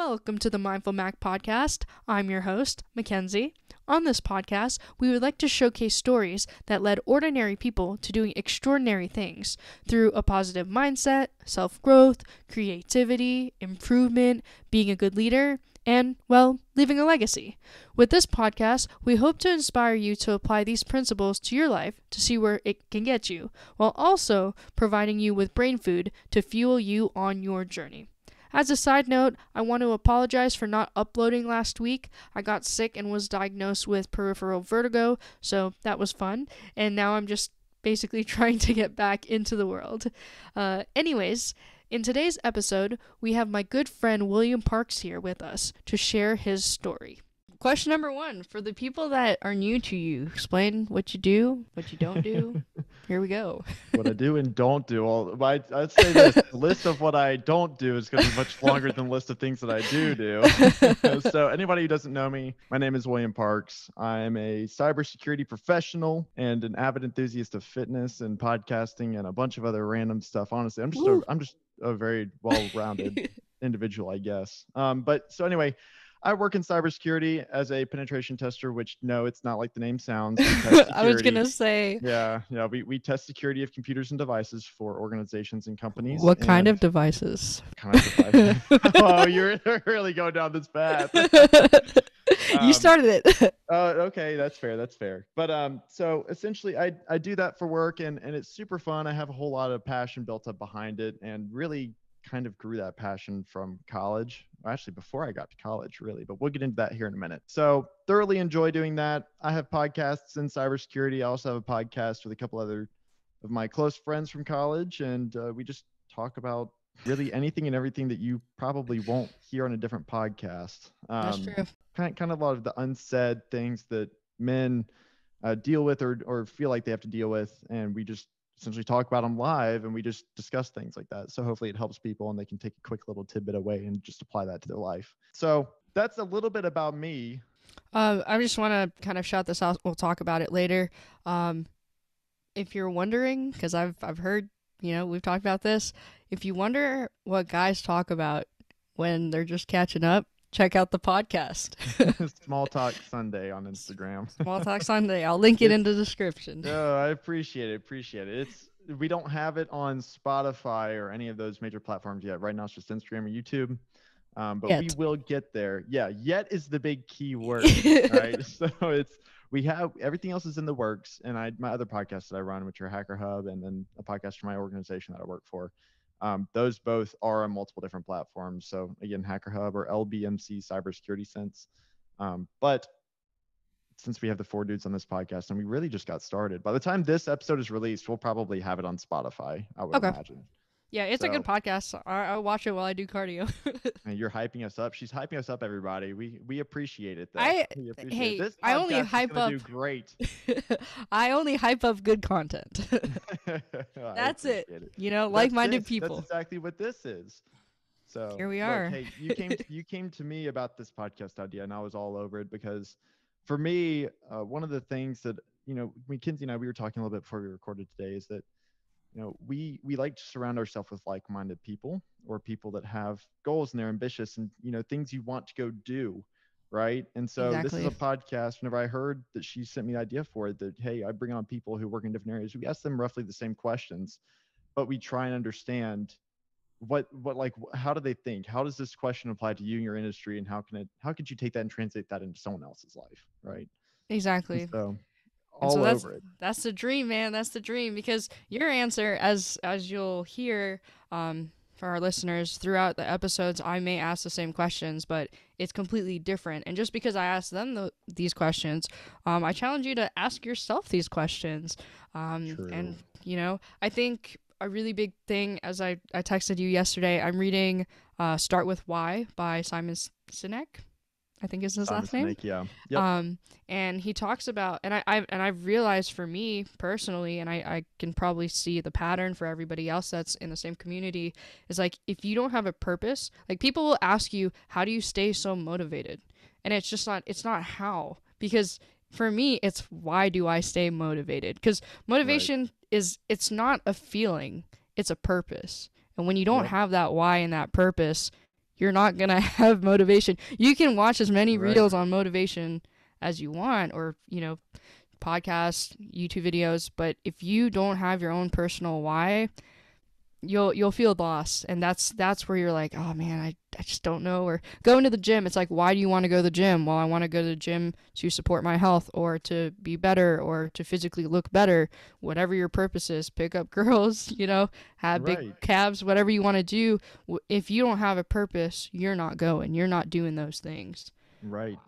Welcome to the Mindful Mac podcast. I'm your host, Mackenzie. On this podcast, we would like to showcase stories that led ordinary people to doing extraordinary things through a positive mindset, self-growth, creativity, improvement, being a good leader, and, well, leaving a legacy. With this podcast, we hope to inspire you to apply these principles to your life to see where it can get you, while also providing you with brain food to fuel you on your journey. As a side note, I want to apologize for not uploading last week. I got sick and was diagnosed with peripheral vertigo, so that was fun. And now I'm just basically trying to get back into the world. Anyways, in today's episode, we have my good friend William Parks here with us to share his story. Question number 1, for the people that are new to you, explain what you do, what you don't do. Here we go. What I do and don't do. I'd say this, the list of what I don't do is going to be much longer than the list of things that I do. So anybody who doesn't know me, my name is William Parks. I'm a cybersecurity professional and an avid enthusiast of fitness and podcasting and a bunch of other random stuff. Honestly, I'm just a very well-rounded individual, I guess. But so anyway, I work in cybersecurity as a penetration tester, which no, it's not like the name sounds. I was going to say. Yeah. We test security of computers and devices for organizations and companies. What kind of devices? Oh, you're really going down this path. You started it. Okay, that's fair. But so essentially I do that for work and it's super fun. I have a whole lot of passion built up behind it and really kind of grew that passion from college. Actually, before I got to college, really, but we'll get into that here in a minute. So thoroughly enjoy doing that. I have podcasts in cybersecurity. I also have a podcast with a couple other of my close friends from college, and we just talk about really anything and everything that you probably won't hear on a different podcast. That's true. Kind of a lot of the unsaid things that men deal with or feel like they have to deal with, and we just essentially talk about them live and we just discuss things like that. So hopefully it helps people and they can take a quick little tidbit away and just apply that to their life. So that's a little bit about me. I just want to kind of shout this out. We'll talk about it later. If you're wondering, because I've heard, we've talked about this. If you wonder what guys talk about when they're just catching up, check out the podcast. Small Talk Sunday on Instagram. Small Talk Sunday. I'll link it in the description. No, I appreciate it. We don't have it on Spotify or any of those major platforms yet. Right now it's just Instagram or YouTube. But we will get there. Yeah, yet is the big key word, right? So we have everything else is in the works. And my other podcasts that I run, which are Hacker Hub and then a podcast for my organization that I work for. Those both are on multiple different platforms. So again, Hacker Hub or LBMC Cybersecurity Sense. But since we have the 4 dudes on this podcast and we really just got started, by the time this episode is released, we'll probably have it on Spotify, I would imagine. Yeah, it's a good podcast. I'll watch it while I do cardio. And you're hyping us up. She's hyping us up, everybody. We appreciate it. I only hype up. Do great. I only hype up good content. That's it. Like-minded people. That's exactly what this is. So here we are. Look, hey, you came to me about this podcast idea, and I was all over it because, for me, one of the things that Mackenzie and I we were talking a little bit before we recorded today is that. We like to surround ourselves with like-minded people or people that have goals and they're ambitious and, things you want to go do. Right. And so This is a podcast. Whenever I heard that she sent me the idea for it, that, hey, I bring on people who work in different areas. We ask them roughly the same questions, but we try and understand how do they think? How does this question apply to you and your industry? And how could you take that and translate that into someone else's life? Right. Exactly. And so that's the dream, man. That's the dream, because your answer, as you'll hear for our listeners throughout the episodes, I may ask the same questions, but it's completely different. And just because I asked them these questions, I challenge you to ask yourself these questions. True. And I think a really big thing, as I texted you yesterday, I'm reading Start With Why by Simon Sinek. I think is his last name. Yeah. Yep. And he talks about, and I've realized for me personally, and I can probably see the pattern for everybody else that's in the same community, is like, if you don't have a purpose, like people will ask you, how do you stay so motivated? And it's not how, because for me, it's why do I stay motivated? Because motivation it's not a feeling, it's a purpose. And when you don't have that why and that purpose, you're not gonna have motivation. You can watch as many Right. reels on motivation as you want, or podcasts, YouTube videos, but if you don't have your own personal why, you'll feel lost, and that's where you're like, oh man, I just don't know. Or going to the gym, it's like, why do you want to go to the gym? Well, I want to go to the gym to support my health, or to be better, or to physically look better. Whatever your purpose is, pick up girls, have big Right. calves, whatever you want to do. If you don't have a purpose, you're not going, you're not doing those things. Right.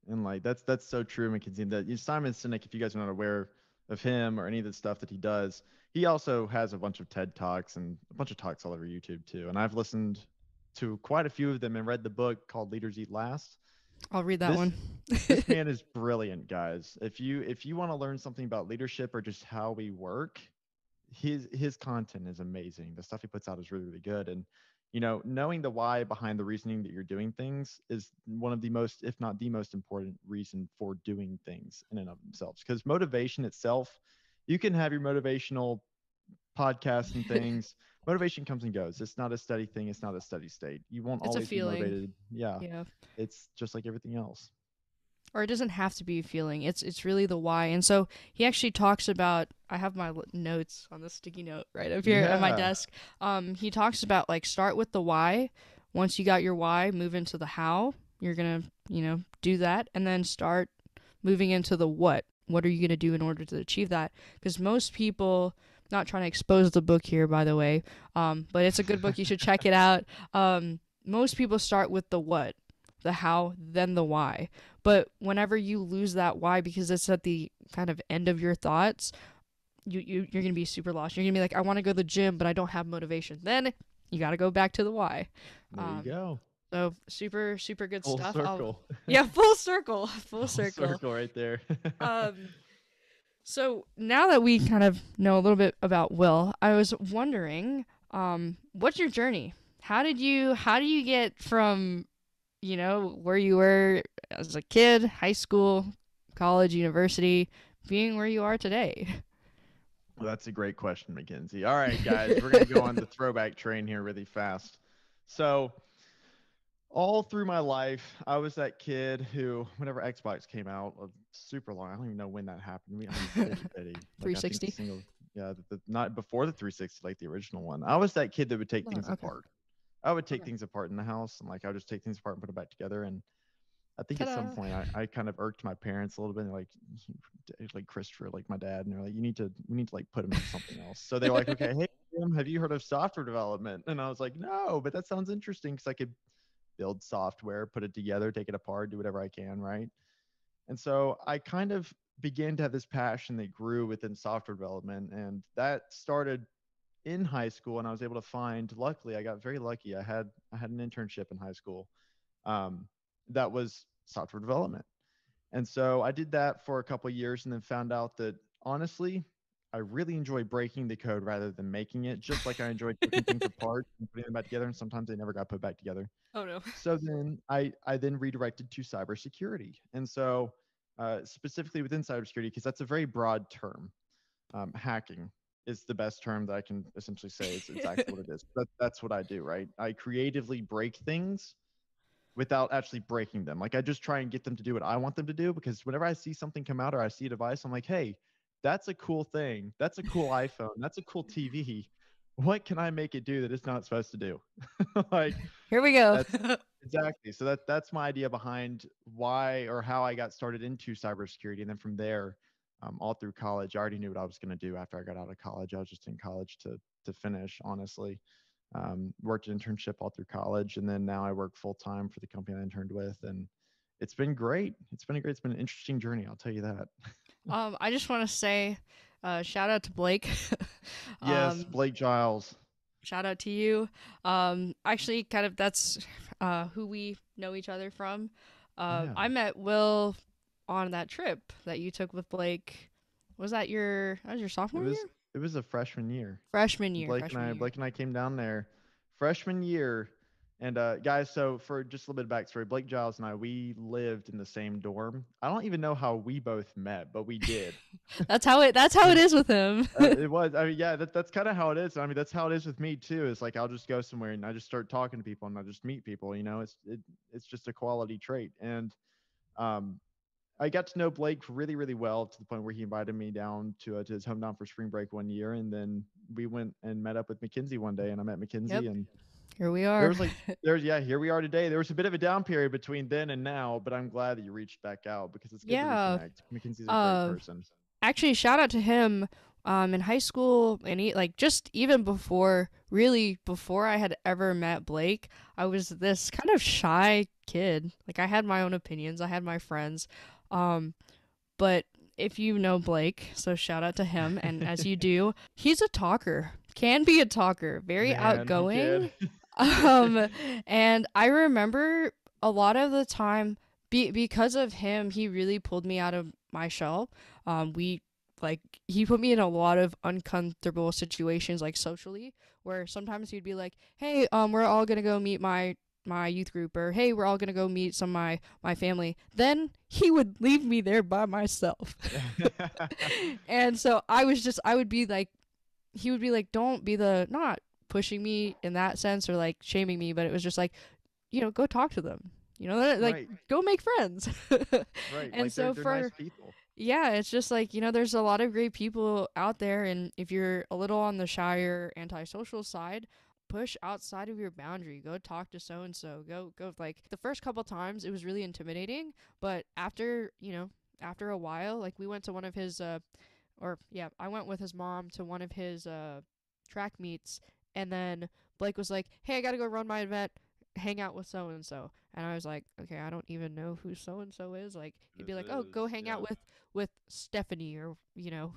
And like that's so true, Mackenzie. That Simon Sinek, if you guys are not aware of him or any of the stuff that he does, he also has a bunch of TED Talks and a bunch of talks all over YouTube too. And I've listened to quite a few of them and read the book called Leaders Eat Last. I'll read that This one. this man is brilliant, guys. If you want to learn something about leadership or just how we work, his content is amazing. The stuff he puts out is really, really good. And knowing the why behind the reasoning that you're doing things is one of the most, if not the most important reason for doing things in and of themselves. Because motivation itself, you can have your motivational podcasts and things. Motivation comes and goes. It's not a steady thing. It's not a steady state. You won't It's a always be feeling. motivated. Yeah. Yeah. It's just like everything else. Or it doesn't have to be a feeling. It's really the why. And so he actually talks about. I have my notes on the sticky note right up here at my Yeah. desk. He talks about, like, start with the why. Once you got your why, move into the how. You're gonna do that, and then start moving into the what. What are you gonna do in order to achieve that? Because most people. Not trying to expose the book here, by the way, but it's a good book. You should check it out. Most people start with the what, the how, then the why. But whenever you lose that why, because it's at the kind of end of your thoughts, you're gonna be super lost. You're gonna be like, I want to go to the gym, but I don't have motivation. Then you got to go back to the why. There you go. So super super good Full stuff. circle. Yeah, full circle, full Full circle. circle right there. So now that we kind of know a little bit about Will, I was wondering, what's your journey? How do you get from, where you were as a kid, high school, college, university, being where you are today? Well, that's a great question, Mackenzie. All right, guys, we're going to go on the throwback train here really fast. So, all through my life, I was that kid who, whenever Xbox came out, super long. I don't even know when that happened. I'm itty bitty. Like, I think 360? yeah, not before the 360, like the original one. I was that kid that would take Oh, things okay. apart. I would take Okay. things apart in the house, and like I would just take things apart and put them back together. And I think at some Ta-da. point I kind of irked my parents a little bit, like Christopher, like my dad, and they're like, we need to like put him in something else. So they're like, okay, hey, Jim, have you heard of software development? And I was like, no, but that sounds interesting because I could build software, put it together, take it apart, do whatever I can, right? And so I kind of began to have this passion that grew within software development, and that started in high school. And I was able to find, luckily, I got very lucky. I had an internship in high school that was software development. And so I did that for a couple of years and then found out that honestly, I really enjoy breaking the code rather than making it, just like I enjoyed taking things apart and putting them back together. And sometimes they never got put back together. Oh no. So then I then redirected to cybersecurity. And so specifically within cybersecurity, because that's a very broad term, hacking is the best term that I can essentially say. It's exactly what it is. That's what I do, right? I creatively break things without actually breaking them. Like I just try and get them to do what I want them to do, because whenever I see something come out or I see a device, I'm like, hey, that's a cool thing. That's a cool iPhone. That's a cool TV. What can I make it do that it's not supposed to do? Like Here we go. that's exactly. So that's my idea behind why or how I got started into cybersecurity. And then from there, all through college, I already knew what I was going to do after I got out of college. I was just in college to finish, honestly. Worked an internship all through college, and then now I work full time for the company I interned with, and it's been great. It's been an interesting journey. I'll tell you that. I just want to say, shout out to Blake. Yes, um, Blake Giles. Shout out to you. Actually, kind of that's who we know each other from. Yeah, I met Will on that trip that you took with Blake. That was your it sophomore year? was it was a freshman year. Freshman year. Blake and I came down there freshman year, And guys, so for just a little bit of backstory, Blake Giles and I, we lived in the same dorm. I don't even know how we both met, but we did. That's how it is with him. It was. I mean, yeah, that's kind of how it is. I mean, that's how it is with me too. It's like I'll just go somewhere and I just start talking to people and I just meet people. You know, it's just a quality trait. And um, I got to know Blake really, really well to the point where he invited me down to his hometown for spring break one year, and then we went and met up with Mackenzie one day, and I met Yep. Mackenzie, and Here we there are. was like here we are today. There was a bit of a down period between then and now, but I'm glad that you reached back out because it's good to Yeah. reconnect. Mackenzie's a great Um person. Actually, shout out to him in high school, and like just even before, really before I had ever met Blake. I was this kind of shy kid. Like, I had my own opinions, I had my friends. um but if you know Blake, so shout out to him, and as you do, he's a talker, can be a talker, very Man, he outgoing. can. um and I remember a lot of the time, because of him, he really pulled me out of my shell. We like he put me in a lot of uncomfortable situations, like socially, where sometimes he'd be like, "Hey, we're all gonna go meet my youth group," or, "Hey, we're all gonna go meet some of my family." Then he would leave me there by myself. And so I would be like, he would be like, "Don't be the," not pushing me in that sense or like shaming me, but it was just like, go talk to them. Like, Right, go make friends. right. And Like so they're nice for people. yeah, it's just like, there's a lot of great people out there, and if you're a little on the shyer, antisocial side, push outside of your boundary. Go talk to so and so. Go like the first couple times it was really intimidating, but after a while, like we went to one of his or yeah, I went with his mom to one of his track meets, and then Blake was like, "Hey, I got to go run my event. Hang out with so and so." And I was like, "Okay, I don't even know who so and so is." Like, he'd be This like, "Oh, go is hang out yeah. with Stephanie, or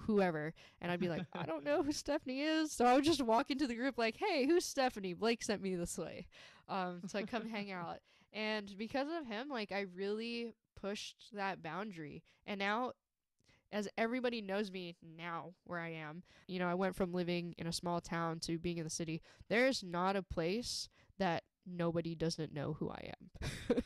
whoever," and I'd be like, "I don't know who Stephanie is." So I would just walk into the group like, "Hey, who's Stephanie? Blake sent me this way, to come hang out." And because of him, like, I really pushed that boundary, and now, as everybody knows me now where I am, I went from living in a small town to being in the city. There's not a place that nobody doesn't know who I am.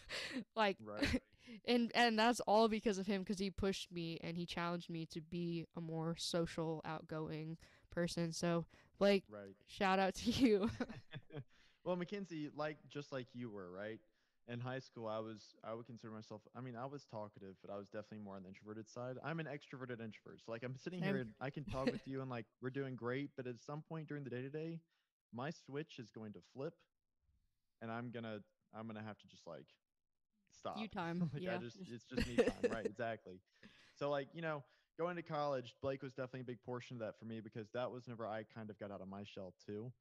Like, Right, and that's all because of him, because he pushed me and he challenged me to be a more social, outgoing person. So, Blake, right. shout out to you. Well, Mackenzie, just like you were, right? In high school, I would consider myself. I mean, I was talkative, but I was definitely more on the introverted side. I'm an extroverted introvert. So like I'm sitting here Same. and I can talk with you and like we're doing great, but at some point during the day to day, my switch is going to flip and I'm gonna have to just like You stop. time. Like Yeah. it's just me time, right? Exactly. So like, going to college, Blake was definitely a big portion of that for me because that was whenever I kind of got out of my shell too.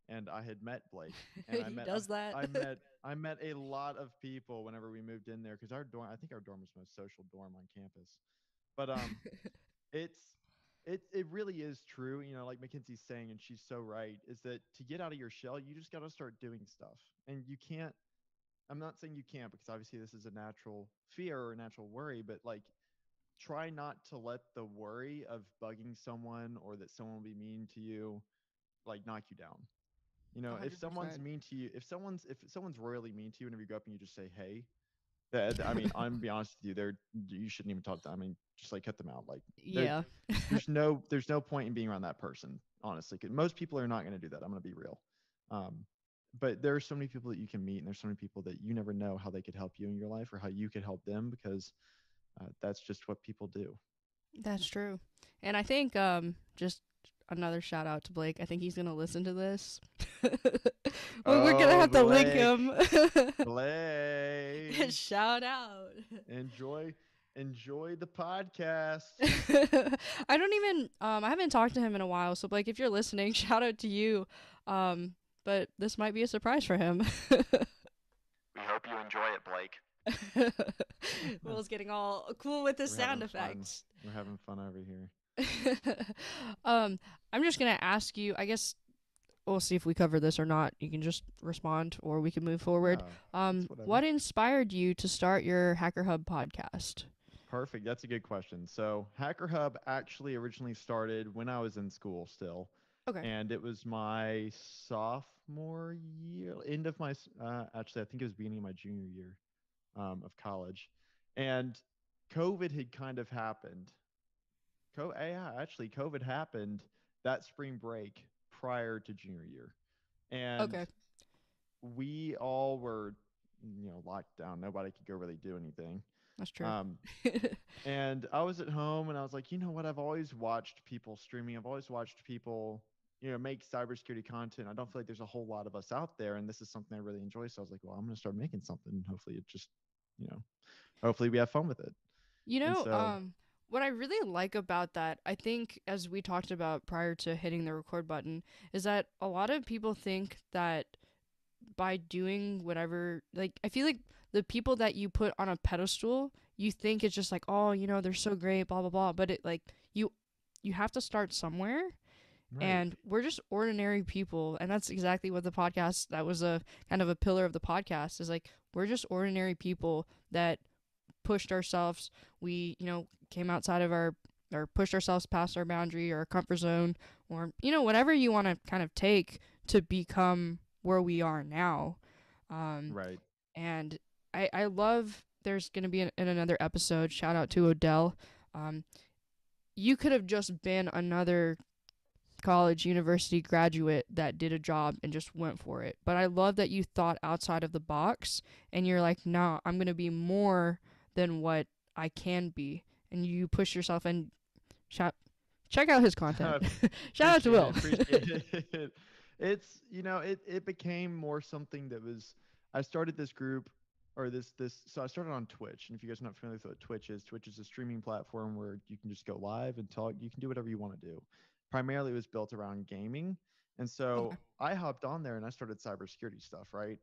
And I had met Blake and He does that. I met a lot of people whenever we moved in there because our dorm I think our dorm was the most social dorm on campus. But it's it really is true, like Mackenzie's saying, and she's so right, is that to get out of your shell, you just gotta start doing stuff. And you can't I'm not saying you can't because obviously this is a natural fear or a natural worry, but like try not to let the worry of bugging someone or that someone will be mean to you like knock you down. If someone's 100%. mean to you, if someone's royally mean to you whenever you go up and you just say hey, that I mean, I'm gonna be honest with you, you shouldn't even talk to them. I mean, just like cut them out. Like there Yeah. there's no point in being around that person, honestly. 'Cause most people are not gonna do that. I'm gonna be real. Um, but there are so many people that you can meet, and there's so many people that you never know how they could help you in your life or how you could help them because that's just what people do. That's true. And I think just another shout out to Blake. I think he's gonna listen to this. Well, we're gonna Oh, have to link Blake, him. Blake, Shout out. enjoy, enjoy the podcast. I don't even I haven't talked to him in a while, so Blake, if you're listening, shout out to you. But this might be a surprise for him. We hope you enjoy it, Blake. Will's getting all cool with the We're sound having fun. effects. We're having fun over here. I'm just gonna ask you. I guess we'll see if we cover this or not. You can just respond, or we can move forward. It's whatever. What inspired you to start your Hacker Hub podcast? Perfect. That's a good question. So, Hacker Hub actually originally started when I was in school still. Okay. And it was my sophomore year, end of my actually I think it was beginning of my junior year of college, and COVID had kind of happened. Yeah, actually, COVID happened that spring break prior to junior year, and Okay. we all were, locked down. Nobody could go really do anything. That's true. Um, and I was at home, and I was like, you know what? I've always watched people streaming. I've always watched people, make cybersecurity content. I don't feel like there's a whole lot of us out there, and this is something I really enjoy. So I was like, well, I'm going to start making something. And hopefully, it just, you know, hopefully we have fun with it. You And know, so, what I really like about that, I think, as we talked about prior to hitting the record button, is that a lot of people think that by doing whatever, like, I feel like the people that you put on a pedestal, you think it's just like, oh, they're so great, blah blah blah. But it like you have to start somewhere, right, and we're just ordinary people, and that's exactly what the podcast. That was a kind of a pillar of the podcast. Is like we're just ordinary people that pushed ourselves. We, came outside of our or pushed ourselves past our boundary or our comfort zone or whatever you want to kind of take to become where we are now. Um, right. and I love there's going to be in another episode. Shout out to Odell. Um, you could have just been another college, university graduate that did a job and just went for it. But I love that you thought outside of the box and you're like, no, I'm going to be more than what I can be. And you push yourself and shout, check out his content. Shout out to Will. Appreciate it. It's, it became more something that was, I started this group or so I started on Twitch. And if you guys are not familiar with what Twitch is a streaming platform where you can just go live and talk. You can do whatever you want to do. Primarily, it was built around gaming. And Okay. so I hopped on there and I started cybersecurity stuff, right?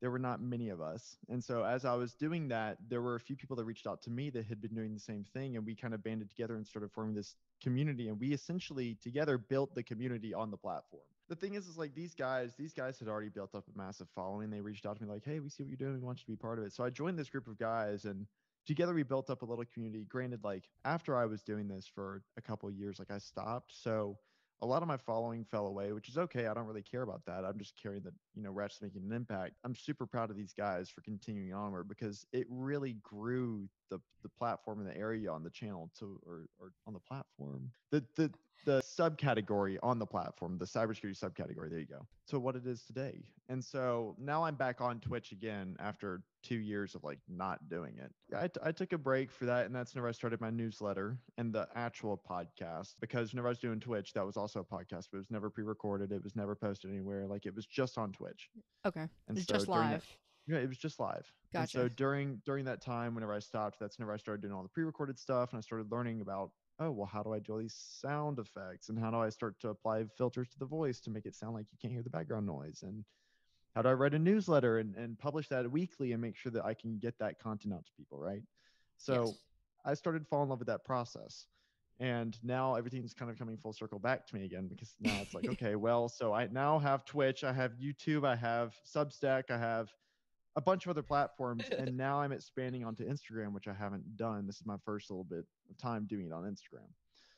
There were not many of us. And so as I was doing that, there were a few people that reached out to me that had been doing the same thing. And we kind of banded together and started forming this community. And we essentially together built the community on the platform. The thing is like these guys had already built up a massive following. They reached out to me like, hey, we see what you're doing. We want you to be part of it. So I joined this group of guys and together we built up a little community. Granted, like after I was doing this for a couple of years, like I stopped. So a lot of my following fell away, which is okay. I don't really care about that. I'm just caring that, Ratchet's making an impact. I'm super proud of these guys for continuing onward because it really grew the platform and the area on the channel to or on the platform. The subcategory on the platform, the cybersecurity subcategory, there you go, to what it is today. And so now I'm back on Twitch again after 2 years of like not doing it. I took a break for that, and that's whenever I started my newsletter and the actual podcast. Because whenever I was doing Twitch, that was also a podcast, but it was never pre-recorded. It was never posted anywhere. Like it was just on Twitch. Okay. And It's so just during that, live. yeah, it was just live. And Gotcha. so during that time, whenever I stopped, that's whenever I started doing all the pre-recorded stuff, and I started learning about, oh well, how do I do all these sound effects, and how do I start to apply filters to the voice to make it sound like you can't hear the background noise, and how do I write a newsletter and publish that weekly and make sure that I can get that content out to people, right? So Yes. I started falling in love with that process. And now everything's kind of coming full circle back to me again because now it's like, okay, well, so I now have Twitch, I have YouTube, I have Substack, I have a bunch of other platforms, and now I'm expanding onto Instagram, which I haven't done. This is my first little bit of time doing it on Instagram.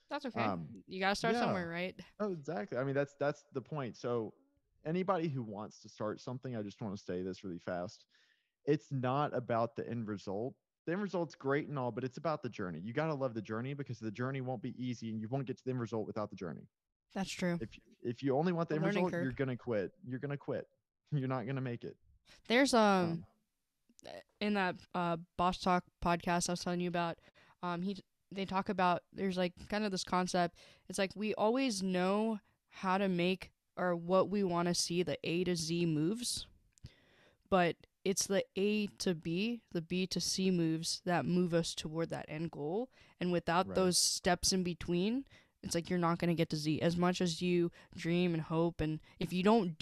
That's okay. Um, You gotta start yeah, somewhere, right? oh, exactly. I mean, that's the point. So anybody who wants to start something, I just want to say this really fast. It's not about the end result. The end result's great and all, but it's about the journey. You got to love the journey because the journey won't be easy and you won't get to the end result without the journey. That's true. If you only want the The end learning result, curve. you're going to quit. You're going to quit. You're not going to make it. There's Um, in that Boss Talk podcast I was telling you about, he they talk about there's like kind of this concept. It's like we always know how to make or what we want to see the A to Z moves, but it's the A to B, the B to C moves that move us toward that end goal. And without right. those steps in between, it's like you're not going to get to Z. As much as you dream and hope, and if you don't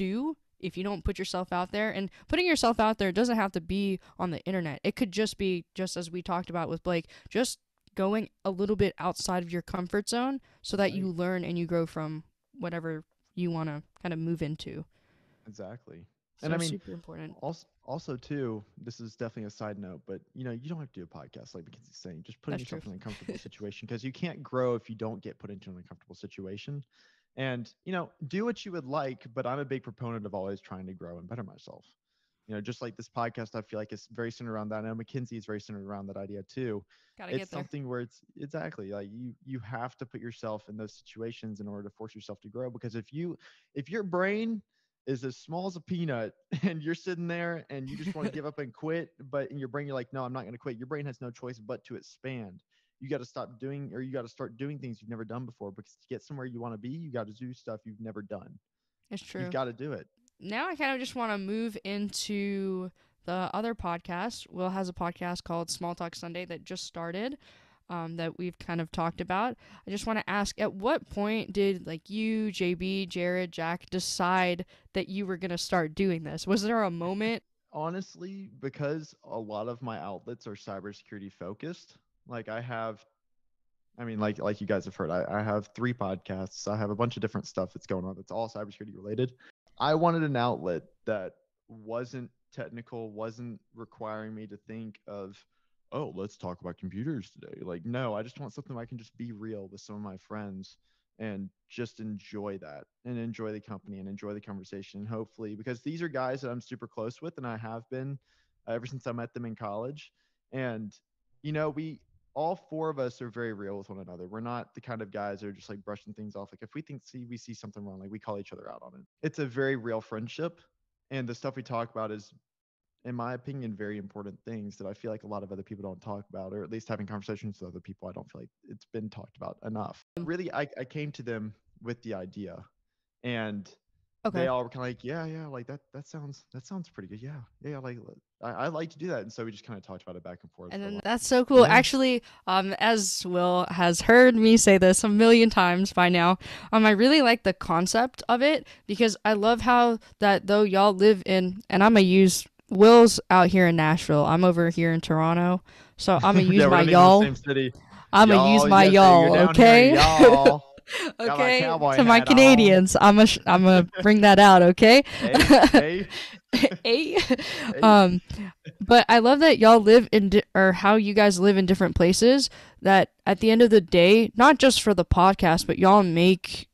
put yourself out there, and putting yourself out there doesn't have to be on the internet. It could just be, just as we talked about with Blake, just going a little bit outside of your comfort zone so that Right. you learn and you grow from whatever you want to kind of move into. Exactly. And I So mean, super important. also too, this is definitely a side note, but you don't have to do a podcast like Mackenzie's saying. Just putting That's true. yourself in an uncomfortable situation because you can't grow if you don't get put into an uncomfortable situation. And, do what you would like, but I'm a big proponent of always trying to grow and better myself. Just like this podcast, I feel like it's very centered around that. I know Mackenzie is very centered around that idea too. Gotta It's get there. something where it's exactly like you have to put yourself in those situations in order to force yourself to grow. Because if your brain is as small as a peanut and you're sitting there and you just want to give up and quit, but in your brain you're like, no, I'm not going to quit. Your brain has no choice but to expand. You got to stop doing, or you got to start doing things you've never done before, because to get somewhere you want to be, you got to do stuff you've never done. It's You've true. got to do it. Now I kind of just want to move into the other podcast. Will has a podcast called Small Talk Sunday that just started, that we've kind of talked about. I just want to ask, at what point did like you, JB, Jared, Jack decide that you were gonna start doing this? Was there a moment? Honestly, because a lot of my outlets are cybersecurity focused. Like like you guys have heard, I have 3 podcasts. I have a bunch of different stuff that's going on that's all cybersecurity related. I wanted an outlet that wasn't technical, wasn't requiring me to think of, oh, let's talk about computers today. Like, no, I just want something where I can just be real with some of my friends and just enjoy that and enjoy the company and enjoy the conversation. Hopefully, because these are guys that I'm super close with, and I have been ever since I met them in college. And, we all 4 of us are very real with one another. We're not the kind of guys that are just like brushing things off. Like if we see something wrong, like we call each other out on it. It's a very real friendship. And the stuff we talk about is, in my opinion, very important things that I feel like a lot of other people don't talk about, or at least having conversations with other people, I don't feel like it's been talked about enough. Really, I came to them with the idea, and they Okay. all were kind of like, yeah, like that sounds pretty good. Yeah, like I like to do that. And so we just kind of talked about it back and forth And for a then while. that's so cool. Yeah. Actually, as Will has heard me say this a million times by now, I really like the concept of it because I love how that though y'all live in, and I'm gonna use Will's out here in Nashville. I'm over here in Toronto, so I'm gonna use Yeah, we're my not even in the y'all. same city. I'm gonna use Y'all, my yes, you're y'all. down here, Okay. y'all. Got my Okay. cowboy To my hat on. Canadians, I'm gonna bring that out. Okay. Hey, hey, Hey. hey. um but I love that y'all live in or how you guys live in different places, that at the end of the day, not just for the podcast, but y'all make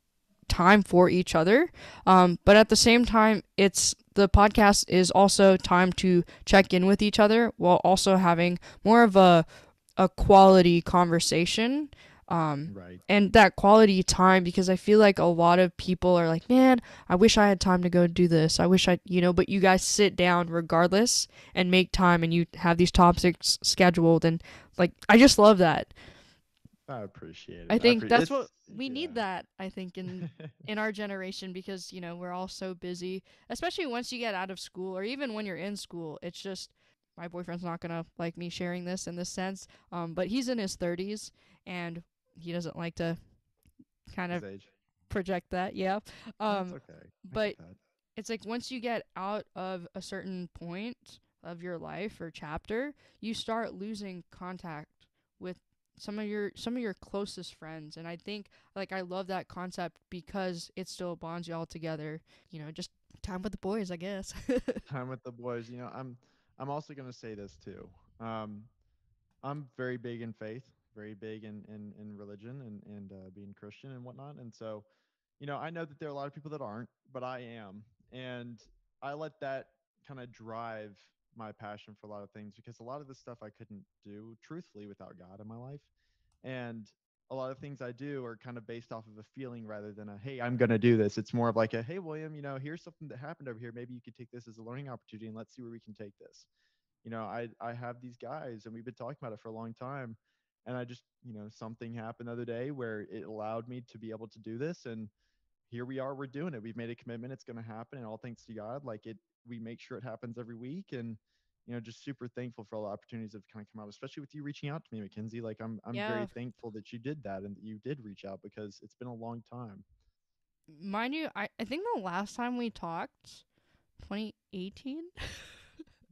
time for each other. But at the same time, it's the podcast is also time to check in with each other while also having more of a quality conversation. Right. And that quality time, because I feel like a lot of people are like, man, I wish I had time to go do this. I wish but you guys sit down regardless and make time, and you have these topics scheduled. And like, I just love that. I appreciate I it. think that's what It's we need, that I think in our generation, because we're all so busy, especially once you get out of school, or even when you're in school. It's just, my boyfriend's not gonna like me sharing this in this sense, but he's in his 30s, and he doesn't like to kind his of age. project that. Yeah. That's um okay. I but get that. it's like once you get out of a certain point of your life or chapter, you start losing contact with some of your closest friends. And I think, like, I love that concept because it still bonds you all together. Just time with the boys, I guess. Time with the boys. I'm also gonna say this too. Um, I'm very big in faith, very big in religion and being Christian and whatnot. And so, I know that there are a lot of people that aren't, but I am, and I let that kind of drive my passion for a lot of things, because a lot of the stuff I couldn't do truthfully without God in my life. And a lot of things I do are kind of based off of a feeling rather than a, hey, I'm going to do this. It's more of like a, hey, William, here's something that happened over here. Maybe you could take this as a learning opportunity and let's see where we can take this. I have these guys and we've been talking about it for a long time. And I just, something happened the other day where it allowed me to be able to do this. And here we are, we're doing it. We've made a commitment. It's going to happen. And all thanks to God, we make sure it happens every week. And, just super thankful for all the opportunities that have kind of come out, especially with you reaching out to me, Mackenzie. Like I'm Yeah. very thankful that you did that and that you did reach out, because it's been a long time. Mind you, I think the last time we talked, 2018.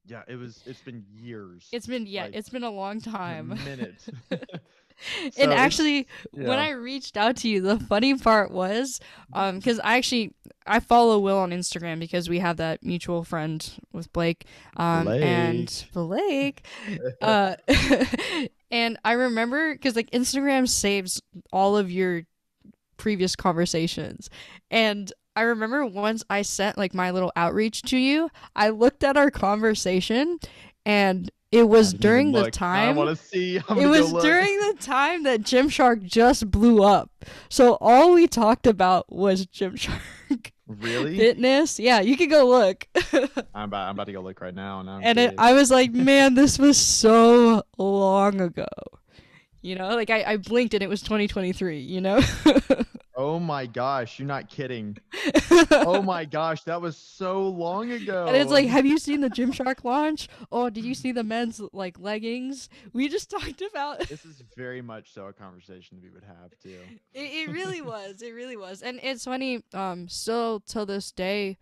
Yeah, it's been years. Like It's been a long a time. minute. And So actually, when yeah. I reached out to you, the funny part was, because I follow Will on Instagram because we have that mutual friend with Blake, and Blake. Blake, uh, and I remember because like Instagram saves all of your previous conversations. And I remember once I sent like my little outreach to you, I looked at our conversation and it was during the I time want to see. it was during the time that Gymshark just blew up. So all we talked about was Gymshark. Really? Fitness. Yeah, you can go look. I'm about to go look right now. And I was like, man, this was so long ago. You know, like I blinked and it was 2023, you know? Oh my gosh, you're not kidding. Oh my gosh, that was so long ago. And it's like, have you seen the Gymshark launch? Oh, did you see the men's like leggings? We just talked about. This is very much so a conversation we would have too. It really was. It really was. And it's funny, still till this day,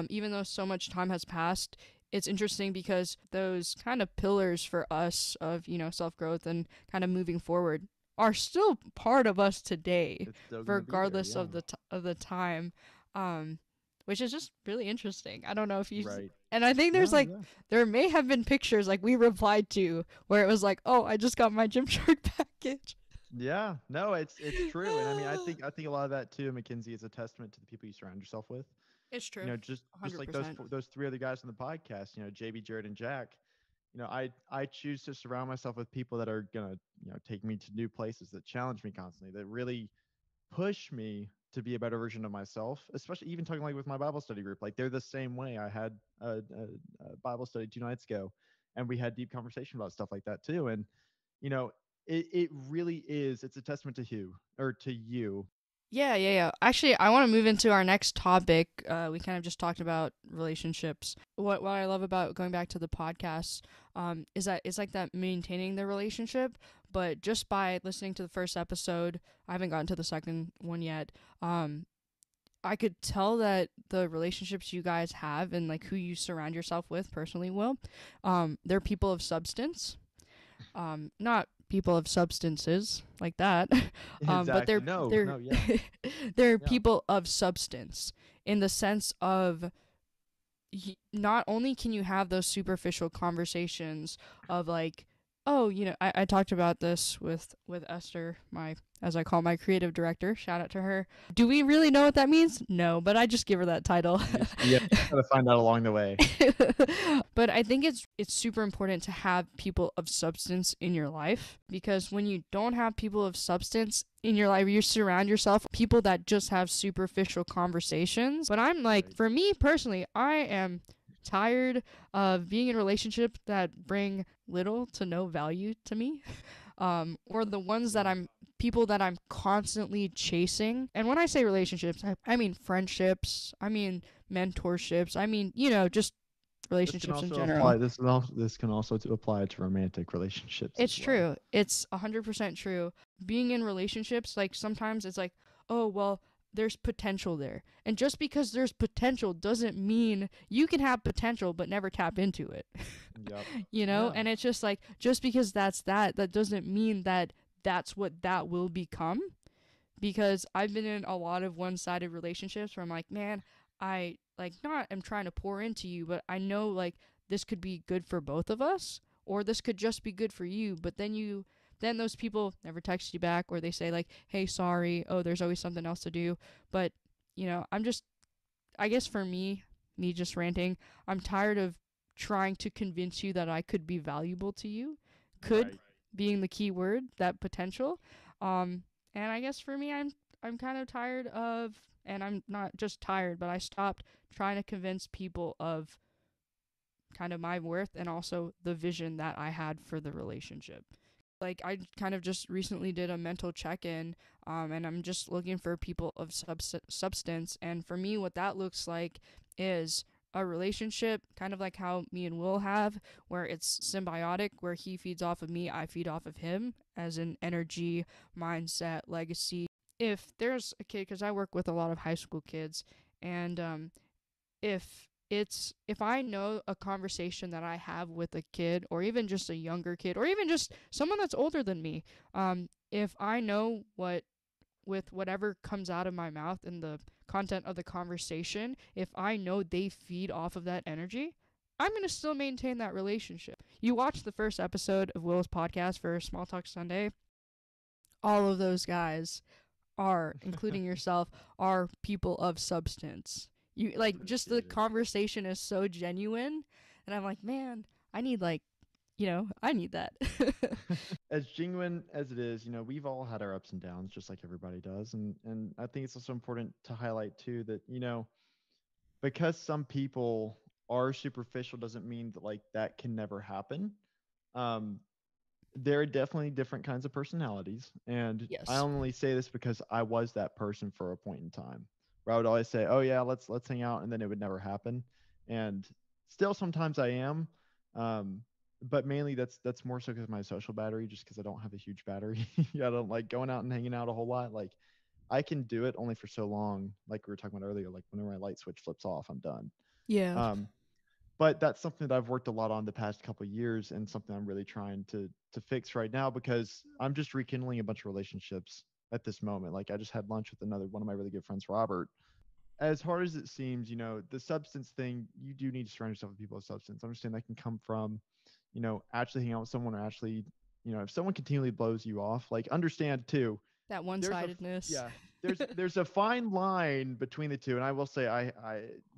even though so much time has passed, it's interesting because those kind of pillars for us of, you know, self-growth and kind of moving forward are still part of us today, regardless of the time, which is just really interesting. I don't know if you and I think there's there may have been pictures like we replied to where it was like, oh, I just got my Gymshark package. Yeah, no, it's true. And I mean, I think a lot of that too, Mackenzie, is a testament to the people you surround yourself with. It's true. You know, just like those three other guys on the podcast, you know, JB, Jared, and Jack. You know, I choose to surround myself with people that are gonna, you know, take me to new places, that challenge me constantly, that really push me to be a better version of myself. Especially even talking like with my Bible study group, like they're the same way. I had a Bible study 2 nights ago, and we had deep conversation about stuff like that too. And you know, it really is. It's a testament to you. Yeah. Actually, I want to move into our next topic. We kind of just talked about relationships. What I love about going back to the podcast, is that it's like that maintaining the relationship, but just by listening to the first episode, I haven't gotten to the second one yet. I could tell that the relationships you guys have and like who you surround yourself with personally, Will, they're people of substance. Not people of substances like that, but they're people of substance in the sense of not only can you have those superficial conversations of like, oh, you know, I talked about this with Esther, as I call my creative director. Shout out to her. Do we really know what that means? No, but I just give her that title. Yeah, you gotta find out along the way. But I think it's super important to have people of substance in your life, because when you don't have people of substance in your life, you surround yourself with people that just have superficial conversations. But I'm like, for me personally, I am tired of being in relationships that bring little to no value to me, or the ones that people that I'm constantly chasing. And when I say relationships, I mean friendships, I mean mentorships, I mean, you know, just relationships in general. This can also apply to romantic relationships. It's true. It's 100% true. Being in relationships, like sometimes it's like, oh, well, there's potential there. And just because there's potential doesn't mean you can have potential but never tap into it. Yep. You know? Yeah. And it's just like, just because that doesn't mean that that's what that will become. Because I've been in a lot of one-sided relationships where I'm like, man, I am trying to pour into you, but I know like this could be good for both of us, or this could just be good for you. But then those people never text you back, or they say like, hey, sorry, oh, there's always something else to do. But, you know, I guess for me just ranting, I'm tired of trying to convince you that I could be valuable to you. Being the key word, that potential. And I guess for me, I'm kind of tired of, and I'm not just tired, but I stopped trying to convince people of kind of my worth and also the vision that I had for the relationship. Like, I kind of just recently did a mental check-in, and I'm just looking for people of substance. And for me, what that looks like is a relationship, kind of like how me and Will have, where it's symbiotic, where he feeds off of me, I feed off of him, as in energy, mindset, legacy. If there's a kid, because I work with a lot of high school kids, and if I know a conversation that I have with a kid, or even just a younger kid, or even just someone that's older than me, if I know with whatever comes out of my mouth and the content of the conversation, if I know they feed off of that energy, I'm going to still maintain that relationship. You watch the first episode of Will's podcast for Small Talk Sunday, all of those guys are, including yourself, are people of substance. You like just the Appreciate it. conversation is so genuine, and I'm like, man, I need like, I need that. As genuine as it is, we've all had our ups and downs, just like everybody does, and I think it's also important to highlight too that because some people are superficial doesn't mean that like that can never happen. Um, there are definitely different kinds of personalities, and I Yes. only say this because I was that person for a point in time where I would always say, "Oh yeah, let's hang out," and then it would never happen. And still, sometimes I am, um, but mainly that's more so because of my social battery, just because I don't have a huge battery. Yeah, I don't like going out and hanging out a whole lot. Like I can do it only for so long. Like we were talking about earlier, like whenever my light switch flips off, I'm done. Yeah. Um, but that's something that I've worked a lot on the past couple of years, and something I'm really trying to fix right now because I'm just rekindling a bunch of relationships at this moment. Like I just had lunch with another one of my really good friends, Robert. As hard as it seems, the substance thing, you do need to surround yourself with people with substance. I understand that can come from, actually hanging out with someone, or actually, if someone continually blows you off, like understand too, That there's a one-sidedness. yeah, there's a fine line between the two. And I will say, I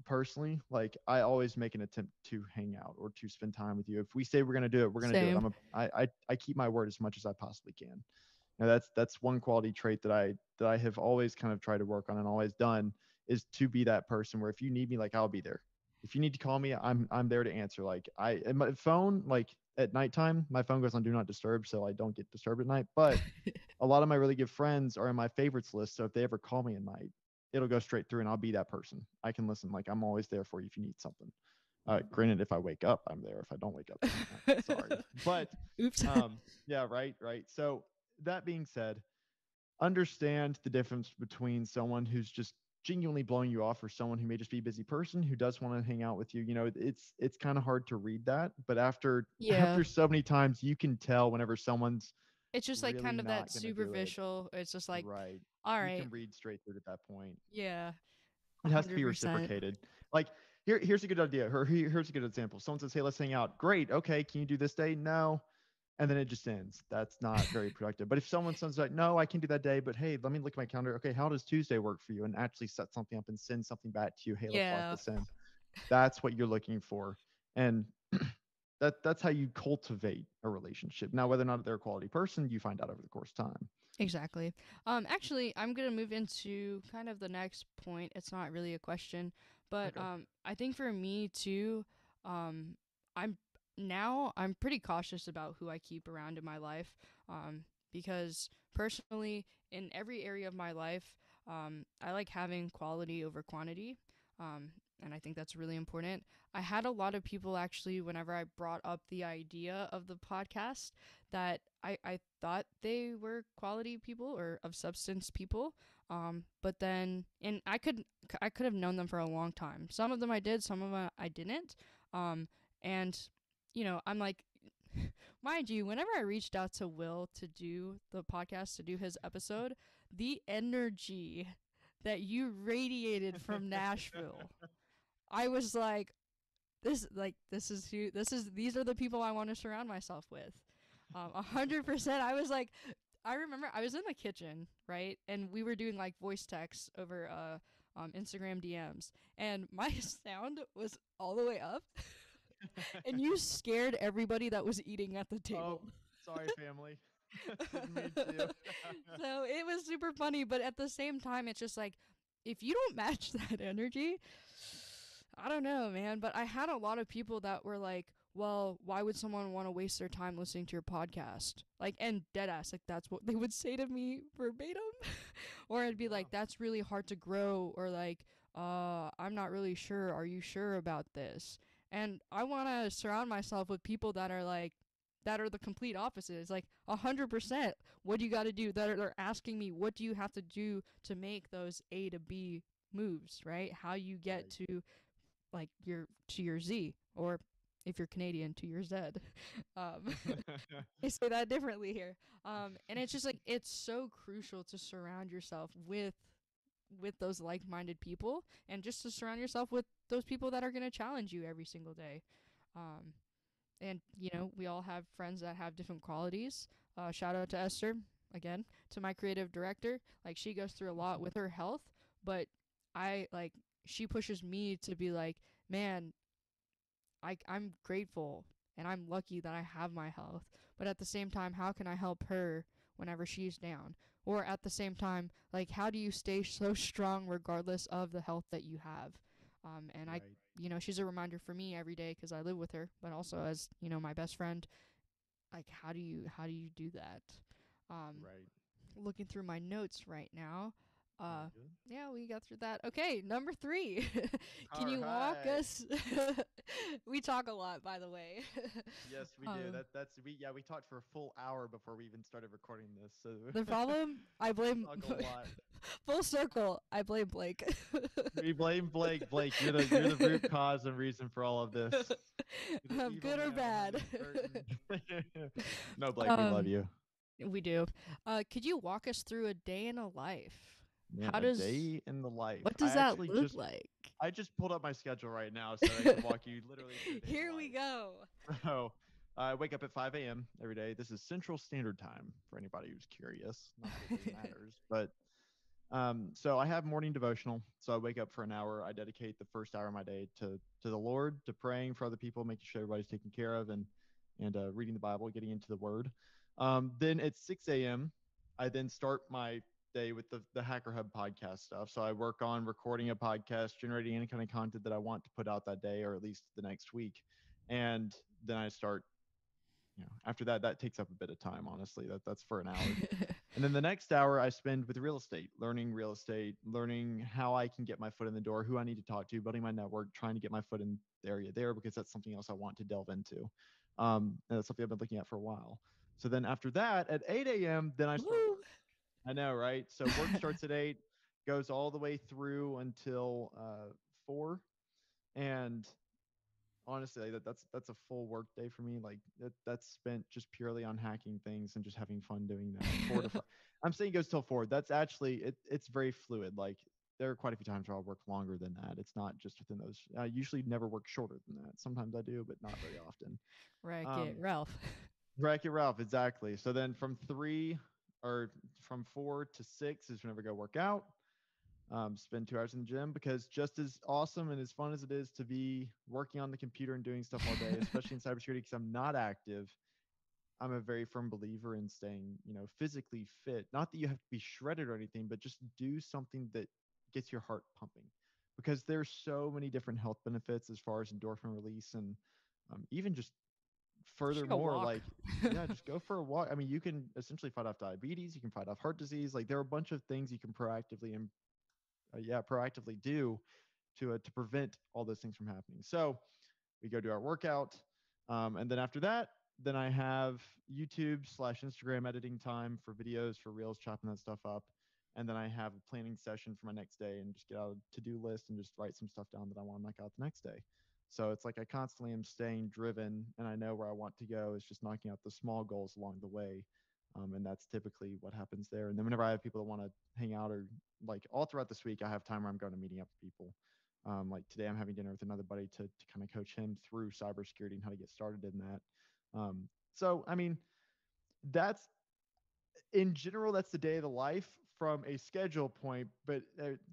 personally, like, I always make an attempt to hang out or to spend time with you. If we say we're going to do it, we're going to do it. Same. I keep my word as much as I possibly can. Now that's one quality trait that I have always kind of tried to work on and always done, is to be that person where if you need me, like, I'll be there. If you need to call me, I'm there to answer. Like, and my phone, like, at nighttime, my phone goes on do not disturb, so I don't get disturbed at night. But a lot of my really good friends are in my favorites list. So if they ever call me at night, it'll go straight through and I'll be that person. I can listen. Like, I'm always there for you if you need something. Granted, if I wake up, I'm there. If I don't wake up, then I'm not. Sorry. But Oops. yeah, right, right. So that being said, understand the difference between someone who's just genuinely blowing you off or someone who may just be a busy person who does want to hang out with you. It's kind of hard to read that, but after Yeah. after so many times, you can tell whenever someone's It's just like really kind of that not going to do it. superficial. It's just like, Right. all You right, can read straight through it at that point. yeah, It has to be 100%. reciprocated. Like, here's a good idea. Here's a good example. Someone says, "Hey, let's hang out." Great. Okay. Can you do this day? No. And then it just ends. That's not very productive. But if someone says like, "No, I can do that day," but hey, let me look at my calendar. Okay, how does Tuesday work for you? And actually set something up and send something back to you. Hey, let's lock Yeah, this in. That's what you're looking for. And that's how you cultivate a relationship. Now, whether or not they're a quality person, you find out over the course of time. exactly. Actually, I'm gonna move into kind of the next point. It's not really a question, but Okay. I think for me too, um, I'm I'm pretty cautious about who I keep around in my life, because personally, in every area of my life, I like having quality over quantity, and I think that's really important. I had a lot of people actually, whenever I brought up the idea of the podcast, that I thought they were quality people or of substance people. But then, and I could have known them for a long time. Some of them I did, some of them I didn't. And I'm like, mind you, whenever I reached out to Will to do the podcast, to do his episode, the energy that you radiated from Nashville, I was like, these are the people I want to surround myself with. 100%. I was like, I remember I was in the kitchen, right, and we were doing like voice texts over Instagram DMs, and my sound was all the way up, and you scared everybody that was eating at the Oh, table. sorry, family. Didn't mean to. So it was super funny, but at the same time, it's just like, if you don't match that energy, I don't know, man. But I had a lot of people that were like, well, why would someone want to waste their time listening to your podcast? Like, and dead ass, like, that's what they would say to me verbatim. Or I'd be like, Wow. that's really hard to grow. Or like, I'm not really sure. Are you sure about this? And I want to surround myself with people that are like, that are the complete opposite. It's like 100%. What do you got to do? They're asking me, what do you have to do to make those A to B moves, right? How you get Right. like to your Z, or if you're Canadian, to your Z. Um, I say that differently here. And it's just like, it's so crucial to surround yourself with those like-minded people, and just to surround yourself with those people that are going to challenge you every single day. And we all have friends that have different qualities. Shout out to Esther. again, to my creative director. Like, she goes through a lot with her health, but she pushes me to be like, man, I'm grateful and I'm lucky that I have my health. But at the same time, how can I help her whenever she's down? Or at the same time, like, how do you stay so strong regardless of the health that you have? And I, Right. she's a reminder for me every day because I live with her, but also as, my best friend. Like, how do you do that? Um, Right. Looking through my notes right now. Very good. Yeah, we got through that. Okay, number 3. Can All you walk right. us? We talk a lot, by the way. Yes, we do. um, We talked for a full hour before we even started recording this. So the problem, I blame talk a lot. full circle. I blame Blake. We blame Blake. Blake, you're the root cause and reason for all of this. You're the evil Good or man behind bad. the curtain. No, Blake, we love um, you. we do. Could you walk us through a day in a life? Man, How a does day in the life. What does that look like? I just pulled up my schedule right now so I can walk you literally through a day in Here the we life. go. So I wake up at 5 a.m. every day. This is Central Standard Time for anybody who's curious. Not that it really matters, but so I have morning devotional. So I wake up for an hour. I dedicate the first hour of my day to the Lord, to praying for other people, making sure everybody's taken care of, and reading the Bible, getting into the Word. Then at 6 a.m., I then start my day with the Hacker Hub podcast stuff. So I work on recording a podcast, generating any kind of content that I want to put out that day or at least the next week. And then I start, after that takes up a bit of time, honestly. That's for an hour. And then the next hour I spend with real estate, learning how I can get my foot in the door, who I need to talk to, building my network, trying to get my foot in the area there because that's something else I want to delve into. And that's something I've been looking at for a while. So then after that, at 8 a.m., then I start work. I know, right? So work starts at 8, goes all the way through until 4. And honestly, that's a full work day for me. Like that's spent just purely on hacking things and just having fun doing that. 4 to 5. I'm saying it goes till 4. That's actually it's very fluid. Like there are quite a few times where I'll work longer than that. It's not just within those. I usually never work shorter than that. Sometimes I do, but not very often. Wreck-It Ralph. Wreck-It Ralph, exactly. So then from 4 to 6 is whenever I go work out. Spend 2 hours in the gym because just as awesome and as fun as it is to be working on the computer and doing stuff all day, especially in cybersecurity, because I'm not active, I'm a very firm believer in staying, physically fit. Not that you have to be shredded or anything, but just do something that gets your heart pumping because there's so many different health benefits as far as endorphin release and even just furthermore, like, yeah, just go for a walk. I mean, you can essentially fight off diabetes, you can fight off heart disease. Like there are a bunch of things you can proactively do to prevent all those things from happening. So we go do our workout, and then after that, then I have YouTube/Instagram editing time for videos, for reels, chopping that stuff up, and then I have a planning session for my next day and just get out a to-do list and just write some stuff down that I want to knock out the next day. So it's like I constantly am staying driven, and I know where I want to go. It's just knocking out the small goals along the way. And that's typically what happens there. And then whenever I have people that want to hang out or like all throughout this week, I have time where I'm going to meeting up with people. Like today, I'm having dinner with another buddy to kind of coach him through cybersecurity and how to get started in that. So, I mean, that's in general, that's the day of the life from a schedule point, but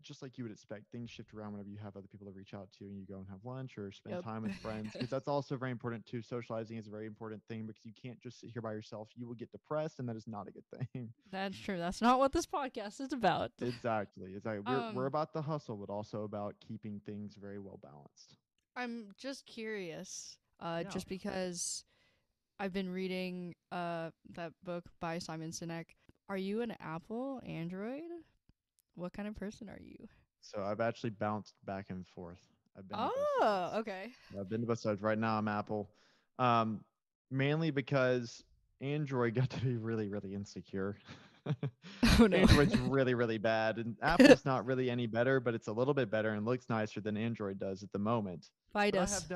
just like you would expect, things shift around whenever you have other people to reach out to and you go and have lunch or spend time with friends, because that's also very important too. Socializing is a very important thing because you can't just sit here by yourself. You will get depressed, and that is not a good thing. That's true. That's not what this podcast is about. Exactly. We're about the hustle, but also about keeping things very well balanced. I'm just curious, Yeah. just because I've been reading that book by Simon Sinek. Are you an Apple, Android? What kind of person are you? So I've actually bounced back and forth. I've been okay. I've been to both sides. Right now I'm Apple. Mainly because Android got to be really, really insecure. Oh no. Android's really, really bad, and Apple's not really any better, but it's a little bit better and looks nicer than Android does at the moment. Fight But us.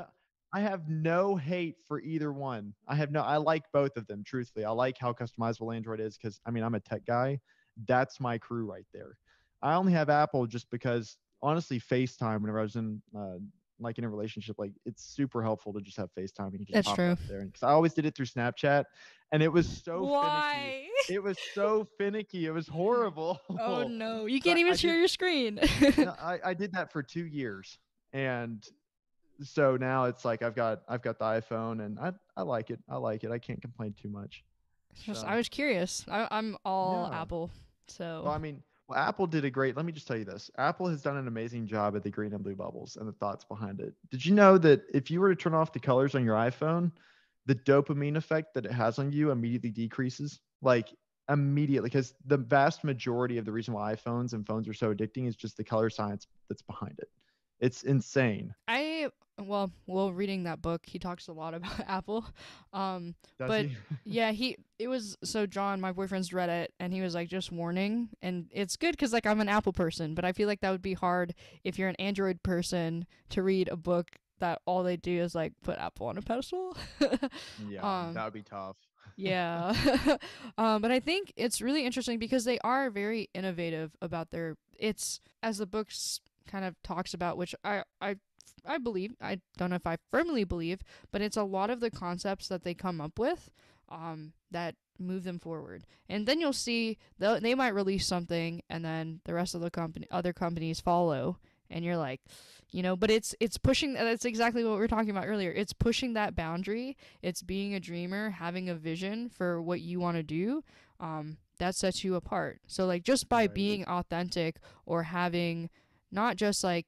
I have no hate for either one. I like both of them, truthfully. I like how customizable Android is because, I mean, I'm a tech guy. That's my crew right there. I only have Apple just because, honestly, FaceTime, whenever I was in like in a relationship, like it's super helpful to just have FaceTime. You can just That's pop it true. up there. Because I always did it through Snapchat, and it was so finicky. Why? It was so finicky. It was horrible. Oh no, you So can't even I share did your screen. no, I did that for 2 years, and so now it's like I've got the iPhone, and I like it. I like it. I can't complain too much. Just, So I was curious. I'm all yeah. Apple, Well, so I mean, well, Apple did a great. Let me just tell you this: Apple has done an amazing job at the green and blue bubbles and the thoughts behind it. Did you know that if you were to turn off the colors on your iPhone, the dopamine effect that it has on you immediately decreases? Like immediately, because the vast majority of the reason why iPhones and phones are so addicting is just the color science that's behind it. It's insane. well, reading that book, he talks a lot about Apple. Um, Does but he? yeah, it was so John, my boyfriend's read it, and he was like, just warning, and it's good because like I'm an Apple person, but I feel like that would be hard if you're an Android person to read a book that all they do is like put Apple on a pedestal. Yeah, um, that would be tough. yeah. But I think it's really interesting because they are very innovative about it's as the books kind of talks about, which I believe, I don't know if I firmly believe, but it's a lot of the concepts that they come up with, that move them forward. And then you'll see they might release something and then the rest of the other companies follow, and you're like, but it's pushing. That's exactly what we were talking about earlier. It's pushing that boundary. It's being a dreamer, having a vision for what you want to do. That sets you apart. So like just by Right. being authentic or having not just like,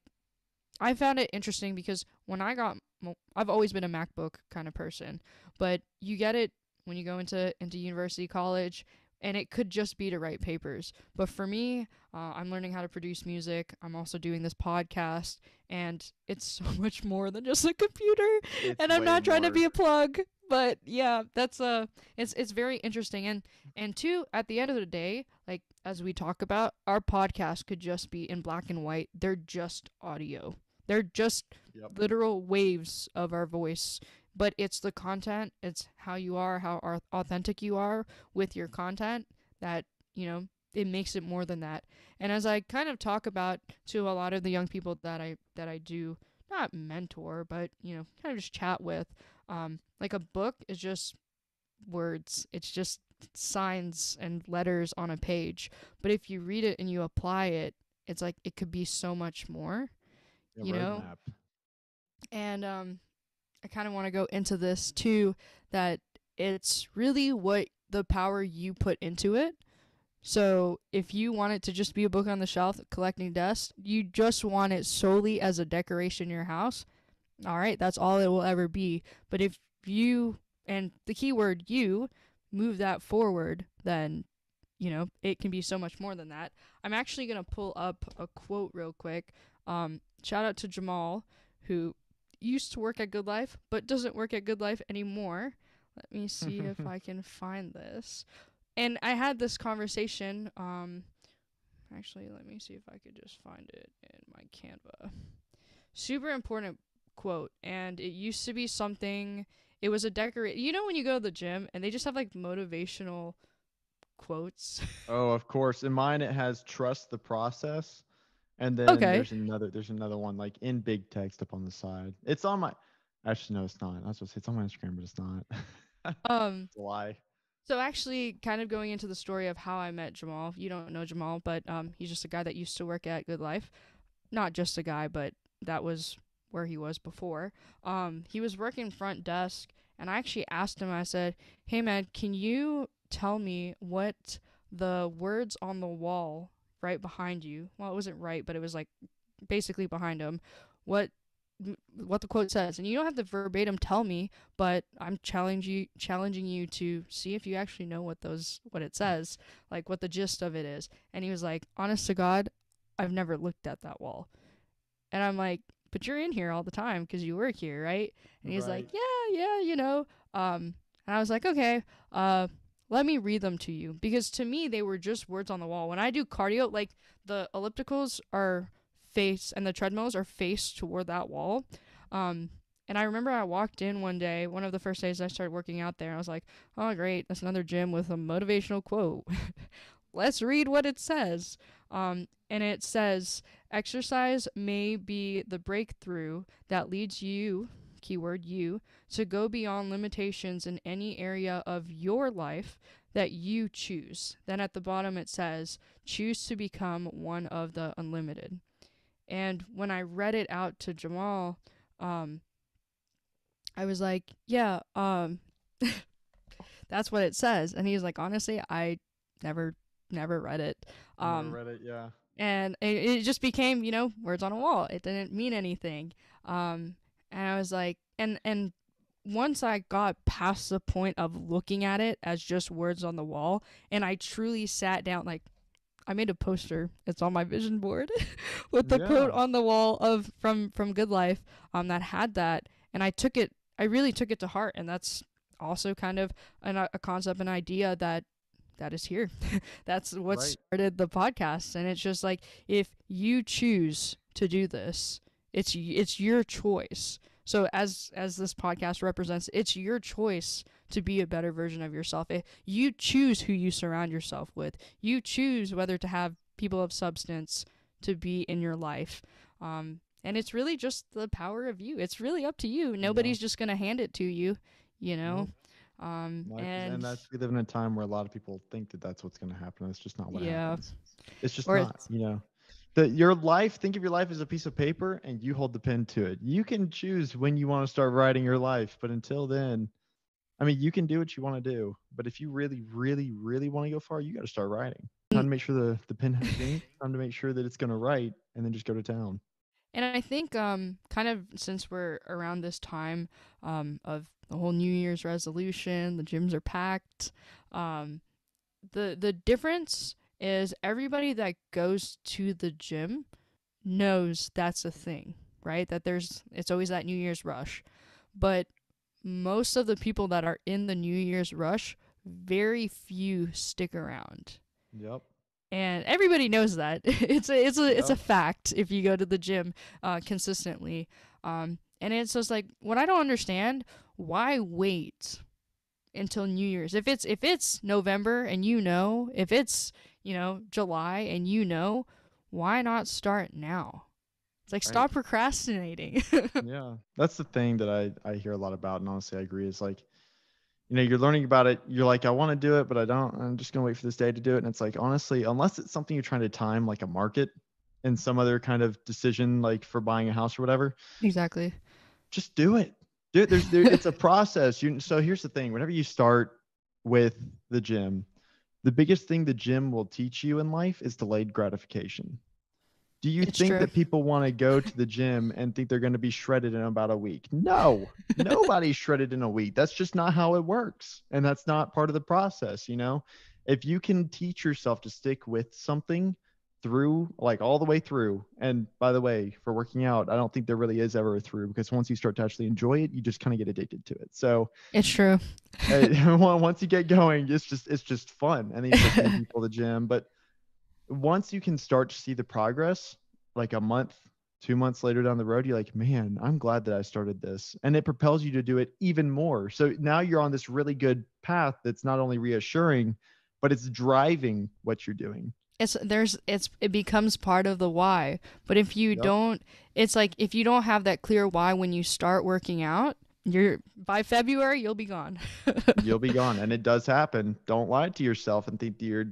I found it interesting because I've always been a MacBook kind of person, but you get it when you go into university, college, and it could just be to write papers. But for me, I'm learning how to produce music. I'm also doing this podcast, and it's so much more than just a computer. It's And I'm way not trying to more. be a plug, but yeah, that's it's very interesting. And two, at the end of the day, like as we talk about, our podcast could just be in black and white. They're just audio. They're just Yep. literal waves of our voice, but it's the content, it's how you are, how authentic you are with your content that, it makes it more than that. And as I kind of talk about to a lot of the young people that I do not mentor, but, kind of just chat with, like a book is just words. It's just signs and letters on a page. But if you read it and you apply it, it's like it could be so much more, A you know? roadmap. And I kind of want to go into this too, that it's really what the power you put into it. So if you want it to just be a book on the shelf collecting dust, you just want it solely as a decoration in your house. All right, that's all it will ever be. But if you, and the key word you, move that forward, then it can be so much more than that. I'm actually gonna pull up a quote real quick. Shout out to Jamal, who used to work at Good Life but doesn't work at Good Life anymore. Let me see if I can find this. And I had this conversation. Actually, let me see if I could just find it in my Canva. Super important quote, and it used to be something. It was a decorate. When you go to the gym and they just have like motivational quotes. Oh, of course. In mine, it has trust the process, and then Okay. there's another one like in big text up on the side. It's on my. Actually, no, it's not. I was supposed to say it's on my Instagram, but it's not. Um. It's a lie. So actually, kind of going into the story of how I met Jamal. You don't know Jamal, but he's just a guy that used to work at Good Life. Not just a guy, but that was where he was before. He was working front desk, and I actually asked him. I said, "Hey man, can you tell me what the words on the wall right behind you? Well, it wasn't right, but it was like basically behind him. What what the quote says, and you don't have to verbatim tell me, but I'm challenging you to see if you actually know what it says, like what the gist of it is." And he was like, "Honest to God, I've never looked at that wall." And I'm like, "But you're in here all the time because you work here, right?" And he's like, Right. "Yeah, and I was like, "Okay, let me read them to you," because to me they were just words on the wall. When I do cardio, like the ellipticals are face and the treadmills are faced toward that wall. Um, and I remember I walked in one day, one of the first days I started working out there, and I was like, "Oh, great, that's another gym with a motivational quote." Let's read what it says. And it says, exercise may be the breakthrough that leads you, keyword you, to go beyond limitations in any area of your life that you choose. Then at the bottom it says, choose to become one of the unlimited. And when I read it out to Jamal, I was like, yeah, that's what it says. And he's like, honestly, I never read it. Never read it, yeah. And it just became, words on a wall. It didn't mean anything. And I was like, and once I got past the point of looking at it as just words on the wall, and I truly sat down, like, I made a poster. It's on my vision board with the quote on the wall of from Good Life that had that, and I really took it to heart, and that's also kind of a concept, an idea that is here. That's what started the podcast, and it's just like, if you choose to do this, it's your choice. So as this podcast represents, it's your choice to be a better version of yourself. You choose who you surround yourself with. You choose whether to have people of substance to be in your life. And it's really just the power of you. It's really up to you. Nobody's just going to hand it to you, and we live in a time where a lot of people think that that's what's going to happen. It's just not what happens. It's just not, your life, think of your life as a piece of paper, and you hold the pen to it. You can choose when you want to start writing your life, but until then, I mean, you can do what you want to do, but if you really, really, really want to go far, you got to start writing. Time to make sure the pen has ink, time to make sure that it's going to write, and then just go to town. And I think kind of since we're around this time of the whole New Year's resolution, the gyms are packed, the difference is everybody that goes to the gym knows that's a thing, right? That it's always that New Year's rush. But most of the people that are in the New Year's rush, very few stick around. Yep. And everybody knows that. It's a fact if you go to the gym consistently. And it's just like, what I don't understand, why wait until New Year's? If it's November and if it's July and why not start now? It's like, stop procrastinating. Yeah, that's the thing that I hear a lot about, and honestly I agree, is like, you're learning about it, you're like, I want to do it, but I don't, I'm just gonna wait for this day to do it. And it's like, honestly, unless it's something you're trying to time, like a market and some other kind of decision, like for buying a house or whatever, exactly, just do it. It's a process. So here's the thing, whenever you start with the gym, the biggest thing the gym will teach you in life is delayed gratification. Do you think that people want to go to the gym and think they're going to be shredded in about a week? No, nobody's shredded in a week. That's just not how it works. And that's not part of the process. If you can teach yourself to stick with something through, like all the way through. And by the way, for working out, I don't think there really is ever a through, because once you start to actually enjoy it, you just kind of get addicted to it. So it's true. Once you get going, it's just fun. And then you start taking people to the gym. But once you can start to see the progress, like a month, 2 months later down the road, you're like, man, I'm glad that I started this. And it propels you to do it even more. So now you're on this really good path that's not only reassuring, but it's driving what you're doing. It becomes part of the why. But if you don't, it's like, if you don't have that clear why when you start working out, by February you'll be gone. You'll be gone. And it does happen. Don't lie to yourself and think that you're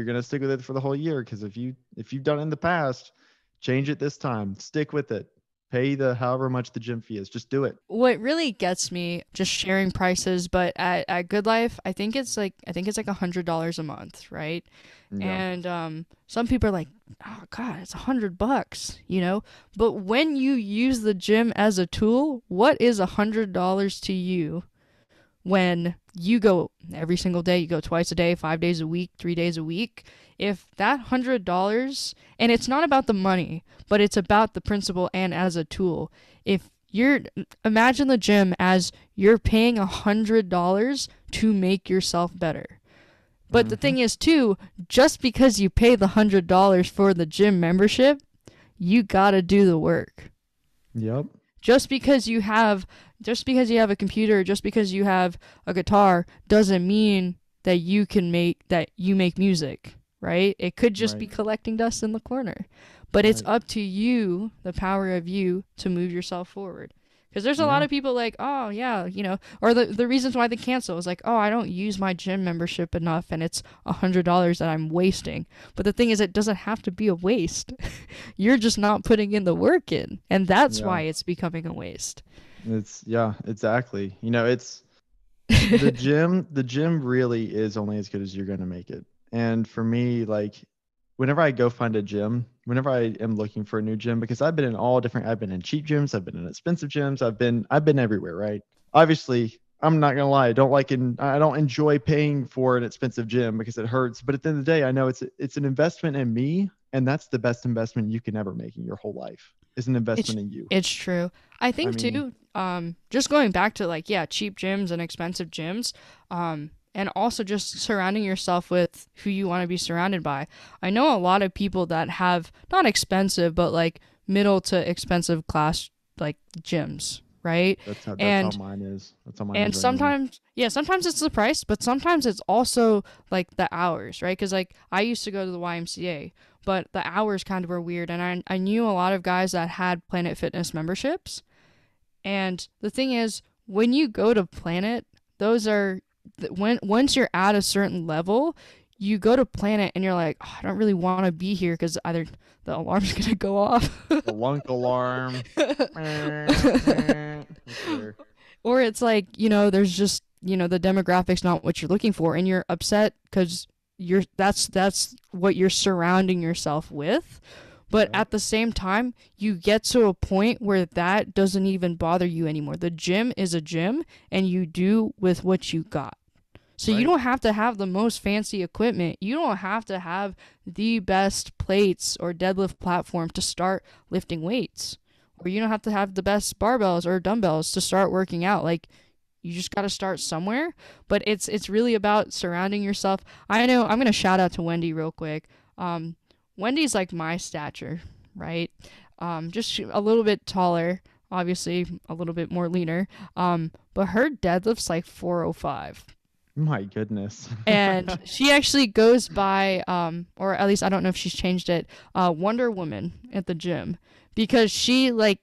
gonna stick with it for the whole year. Because if you've done it in the past, change it this time. Stick with it. Pay however much the gym fee is. Just do it. What really gets me, just sharing prices, but at Good Life, I think it's like $100 a month, right? Yeah. And some people are like, oh God, it's $100, But when you use the gym as a tool, what is $100 to you when you go every single day, you go twice a day, 5 days a week, 3 days a week? If that $100, and it's not about the money, but it's about the principle and as a tool. Imagine the gym as you're paying $100 to make yourself better. But the thing is too, just because you pay the $100 for the gym membership, you gotta do the work. Yep. Just because you have a computer, just because you have a guitar, doesn't mean that you make music. right? It could just be Right. collecting dust in the corner. But it's Right. up to you, the power of you, to move yourself forward. Because there's a lot Yeah. of people like, oh, yeah, or the reasons why they cancel is like, oh, I don't use my gym membership enough and it's $100 that I'm wasting. But the thing is, it doesn't have to be a waste. You're just not putting in the work in. And that's Yeah. why it's becoming a waste. It's yeah, exactly. It's the gym really is only as good as you're going to make it. And for me, like whenever I go find a gym, whenever I am looking for a new gym, because I've been in cheap gyms, I've been in expensive gyms, I've been everywhere, right? Obviously, I'm not gonna lie, I don't enjoy paying for an expensive gym because it hurts. But at the end of the day, I know it's an investment in me, and that's the best investment you can ever make in your whole life is an It's investment in you. it's true. I I think mean, too, just going back to like, yeah, cheap gyms and expensive gyms, and also just surrounding yourself with who you want to be surrounded by. I know a lot of people that have not expensive, but like middle to expensive class like gyms, right? that's how And mine is. That's how mine and is right now. sometimes, yeah, sometimes it's the price, but sometimes it's also like the hours, right? Because like I used to go to the YMCA, but the hours kind of were weird. And I knew a lot of guys that had Planet Fitness memberships. And the thing is, when you go to Planet, those are, when once you're at a certain level, you go to Planet and you're like, oh, I don't really want to be here because either the alarm's going to go off. The lunk alarm. That's fair. Or it's like, there's just, the demographics not what you're looking for and you're upset because that's what you're surrounding yourself with. But Right. at the same time, you get to a point where that doesn't even bother you anymore. The gym is a gym and you do with what you got. So you Right. don't have to have the most fancy equipment. You don't have to have the best plates or deadlift platform to start lifting weights. Or you don't have to have the best barbells or dumbbells to start working out. Like you just got to start somewhere, but it's really about surrounding yourself. I know I'm going to shout out to Wendy real quick. Um Wendy's like my stature, right? Just a little bit taller, obviously a little bit more leaner. But her deadlift's like 405 My goodness. and she actually goes by or at least I don't know if she's changed it, Wonder Woman at the gym because she like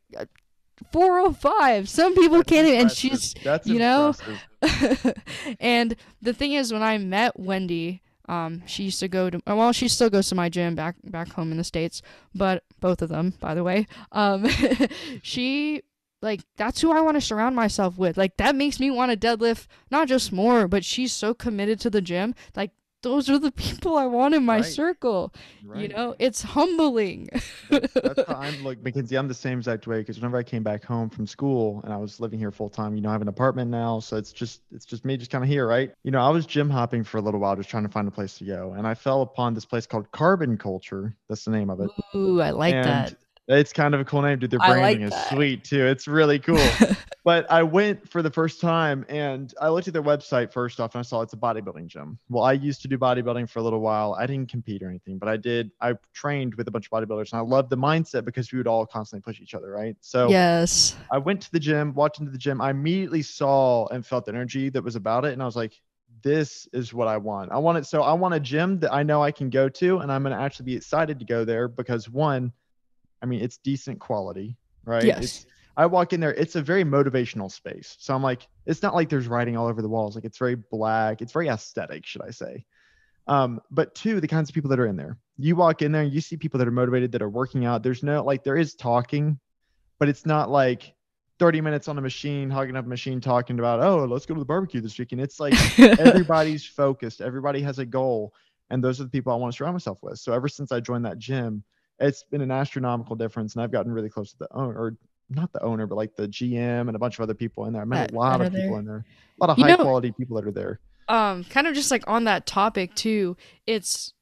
405, some people That's can't even, and impressive. she's That's you know impressive. and the thing is when I met Wendy, she used to go to, well, she still goes to my gym back home in the States, but both of them, by the way. She, like, that's who I want to surround myself with. Like that makes me want to deadlift not just more, but she's so committed to the gym. Like those are the people I want in my Right. circle. Right. It's humbling. That's how I'm like Mackenzie. I'm the same exact way because whenever I came back home from school and I was living here full time, I have an apartment now, so it's just me just kind of here, right? I was gym hopping for a little while, just trying to find a place to go, and I fell upon this place called Carbon Culture. That's the name of it, Ooh, I like that. and it's kind of a cool name, dude. Their I branding like is that. sweet too. It's really cool. But I went for the first time and I looked at their website first off and I saw it's a bodybuilding gym. Well, I used to do bodybuilding for a little while. I didn't compete or anything, but I trained with a bunch of bodybuilders and I loved the mindset because we would all constantly push each other, right? So Yes. I went to the gym, walked into the gym. I immediately saw and felt the energy that was about it. And I was like, this is what I want. I want a gym that I know I can go to and I'm going to actually be excited to go there because one, I mean, it's decent quality, right? Yes. I walk in there, it's a very motivational space. So I'm like, it's not like there's writing all over the walls. Like it's very black, it's very aesthetic, should I say. But two, the kinds of people that are in there. You walk in there and you see people that are motivated, that are working out. There's no like there is talking, but it's not like 30 minutes on a machine, hogging up a machine, talking about, oh, let's go to the barbecue this weekend. It's like everybody's focused, everybody has a goal, and those are the people I want to surround myself with. So ever since I joined that gym, it's been an astronomical difference, and I've gotten really close to the owner, or not the owner, but like the GM and a bunch of other people in there. I met a lot that are of people there. in there, a lot of You high know, quality people that are there. kind of just like on that topic too, it's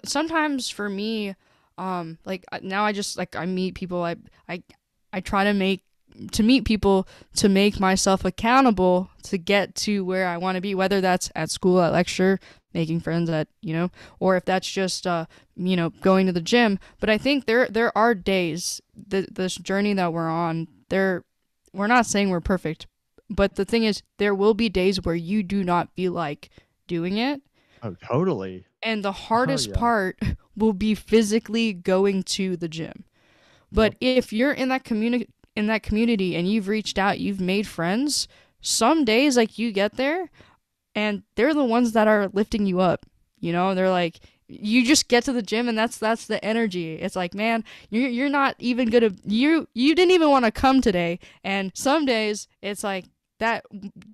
sometimes for me, like now I just like I meet people, I I try to meet people to make myself accountable to get to where I want to be, whether that's at school, at lecture, making friends at, or if that's just going to the gym. But I think there are days, this journey that we're on, there we're not saying we're perfect, but the thing is there will be days where you do not feel like doing it. Oh, totally. And the Oh hardest yeah. part will be physically going to the gym. But Yep. if you're in that community and you've reached out, you've made friends, some days like you get there and they're the ones that are lifting you up. You know, they're like you just get to the gym and that's the energy. It's like, man, you're not even gonna you didn't even want to come today. And some days it's like that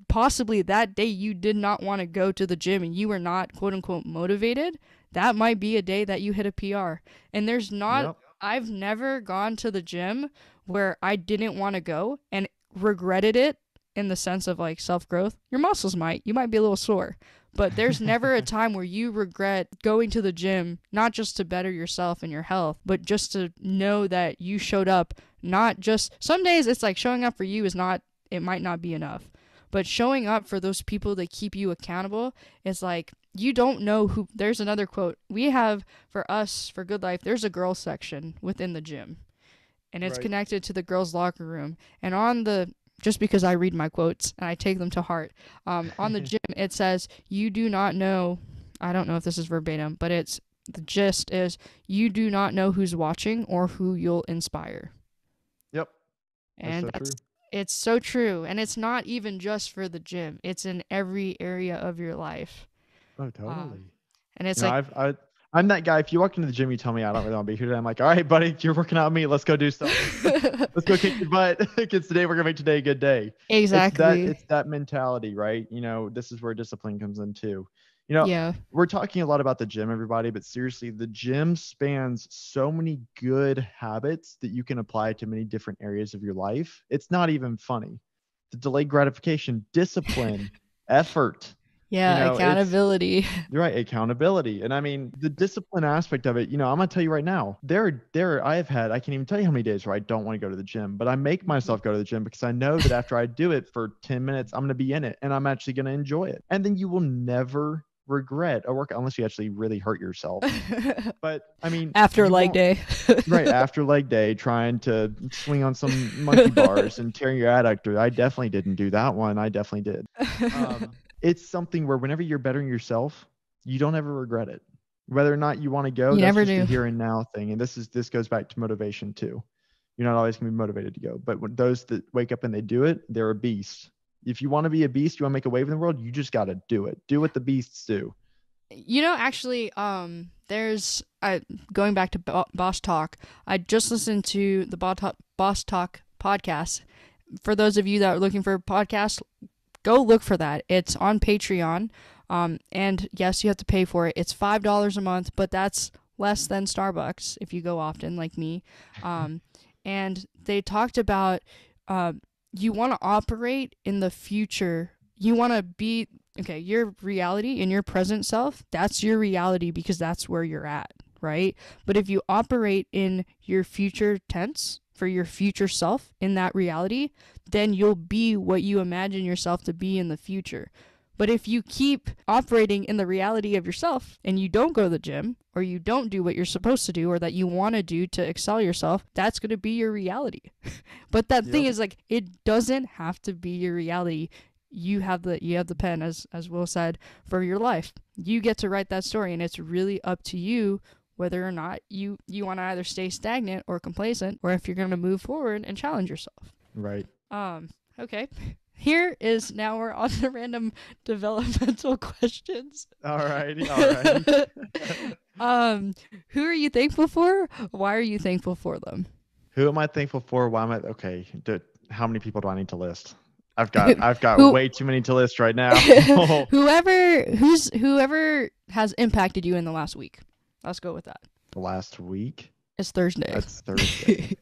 possibly that day you did not want to go to the gym and you were not quote unquote motivated. That might be a day that you hit a PR. And there's not Yep. I've never gone to the gym where I didn't want to go and regretted it in the sense of like self growth. Your muscles you might be a little sore, but there's never a time where you regret going to the gym, not just to better yourself and your health, but just to know that you showed up. Not just some days it's like showing up for you is not, it might not be enough, but showing up for those people that keep you accountable is like, you don't know who. There's another quote we have for us for Good Life. There's a girls section within the gym and it's Right. connected to the girls' locker room. And on the just because I read my quotes and I take them to heart, on the gym it says, "You do not know." I don't know if this is verbatim, but it's the gist is you do not know who's watching or who you'll inspire, Yep. That's and so true. it's so true. And it's not even just for the gym; it's in every area of your life. Oh, Um, totally. and it's You know, like, I'm that guy. If you walk into the gym, you tell me I don't really want to be here today. I'm like, all right, buddy, you're working out with me. Let's go do something. Let's go kick your butt. Because today we're gonna make today a good day. exactly, It's that mentality, right? You know, this is where discipline comes in too. You know, yeah. we're talking a lot about the gym, everybody, but seriously, the gym spans so many good habits that you can apply to many different areas of your life. It's not even funny. The delayed gratification, discipline, effort. You Yeah, know, it's accountability. you're right, accountability. And I mean, the discipline aspect of it, you know, I'm gonna tell you right now, I can't even tell you how many days where I don't want to go to the gym, but I make myself go to the gym because I know that after I do it for 10 minutes, I'm gonna be in it and I'm actually gonna enjoy it. And then you will never regret a workout unless you actually really hurt yourself. But I mean, After you leg won't day. right after leg day trying to swing on some monkey bars and tearing your adductor. I definitely didn't do that one. I definitely did. It's something where whenever you're bettering yourself, you don't ever regret it. Whether or not you want to go, You that's never just a do. here and now thing. And this goes back to motivation too. You're not always gonna be motivated to go, but when those that wake up and they do it, they're a beast. If you want to be a beast, you want to make a wave in the world, you just got to do it. Do what the beasts do. You know, actually, there's going back to Boss Talk. I just listened to the Boss Talk podcast. For those of you that are looking for a podcast, go look for that. It's on Patreon. And yes, you have to pay for it. It's $5 a month, but that's less than Starbucks if you go often, like me. Um, and they talked about you want to operate in the future. You want to be okay. Your reality in your present self, that's your reality because that's where you're at, right? But if you operate in your future tense for your future self in that reality, then you'll be what you imagine yourself to be in the future. But if you keep operating in the reality of yourself and you don't go to the gym or you don't do what you're supposed to do or that you want to do to excel yourself, that's going to be your reality. But that thing Yep. is like it doesn't have to be your reality. You have the pen as Will said for your life. You get to write that story and it's really up to you whether or not you want to either stay stagnant or complacent or if you're going to move forward and challenge yourself. Right. Okay. Here is now we're on the random developmental questions. All righty. All righty. Who are you thankful for? Why are you thankful for them? Who am I thankful for? Why am I okay? How many people do I need to list? I've got Who way too many to list right now. whoever has impacted you in the last week. Let's go with that. Last week. It's Thursday. That's Thursday.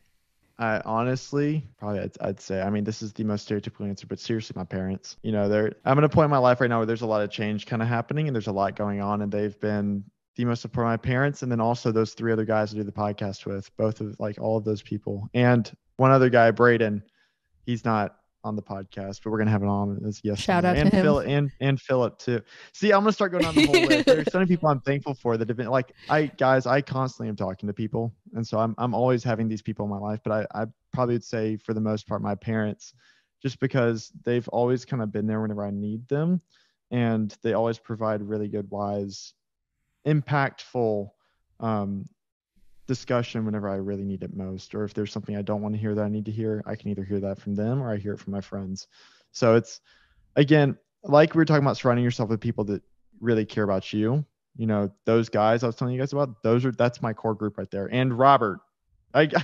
I honestly, probably I'd say, I mean, this is the most stereotypical answer, but seriously, my parents, you know, I'm at a point in my life right now where there's a lot of change kind of happening and there's a lot going on and they've been the most support of my parents. And then also those three other guys I do the podcast with, both of like all of those people. And one other guy, Braden, he's not on the podcast, but we're going to have it on as yes. Shout out to and him. Phil and Philip too. See, I'm going to start going on the whole list. There's so many people I'm thankful for that have been like, I constantly am talking to people. And so I'm always having these people in my life, but I probably would say for the most part, my parents, just because they've always kind of been there whenever I need them. and they always provide really good, wise, impactful discussion whenever I really need it most, or if there's something I don't want to hear that I need to hear, I can either hear that from them or I hear it from my friends. So it's, again, like we were talking about, surrounding yourself with people that really care about you. Those guys I was telling you guys about, that's my core group right there. And Robert,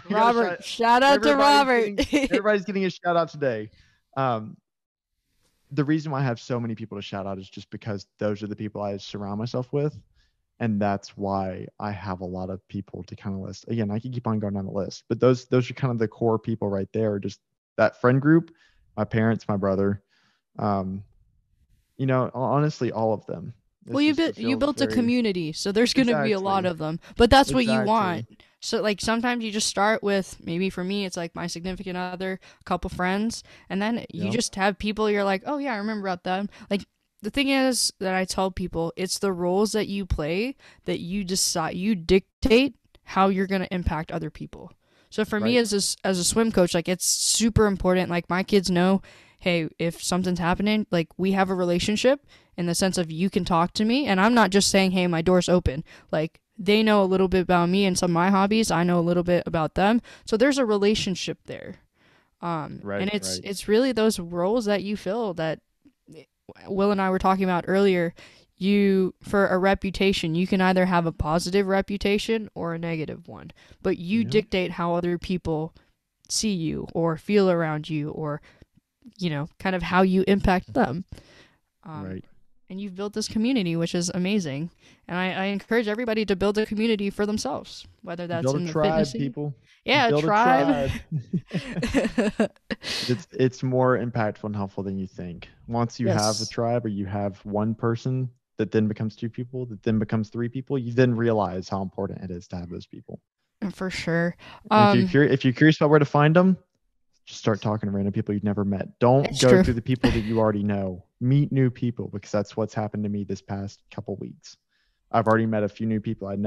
Robert, shout out to Robert. Everybody's getting a shout out today. The reason why I have so many people to shout out is just because those are the people I surround myself with. And that's why I have a lot of people to kind of list. Again, I can keep on going down the list, but those are kind of the core people right there. Just that friend group, my parents, my brother, honestly, all of them. Well, you built a community, so there's going to be a lot of them, but that's what you want. So like sometimes you just start with, maybe for me, it's like my significant other, a couple friends, and then you just have people you're like, oh yeah, I remember about them. Like, the thing is that I tell people, it's the roles that you play that you decide, you dictate how you're going to impact other people. So for me as a swim coach, like, it's super important. Like, my kids know, hey, if something's happening, like, we have a relationship in the sense of you can talk to me, and I'm not just saying, hey, my door's open. Like, they know a little bit about me and some of my hobbies. I know a little bit about them. So there's a relationship there. And it's really those roles that you fill that Will and I were talking about earlier. For a reputation, you can either have a positive reputation or a negative one, but you dictate how other people see you or feel around you, or kind of how you impact them. And you've built this community, which is amazing, and I encourage everybody to build a community for themselves, whether that's build in a the tribe, fitness people. Yeah, build tribe. A tribe. It's more impactful and helpful than you think. Once you have a tribe, or you have one person that then becomes two people, that then becomes three people, you then realize how important it is to have those people. For sure. If you're curious about where to find them, just start talking to random people you've never met. Don't go through the people that you already know. Meet new people, because that's what's happened to me this past couple weeks. I've already met a few new people I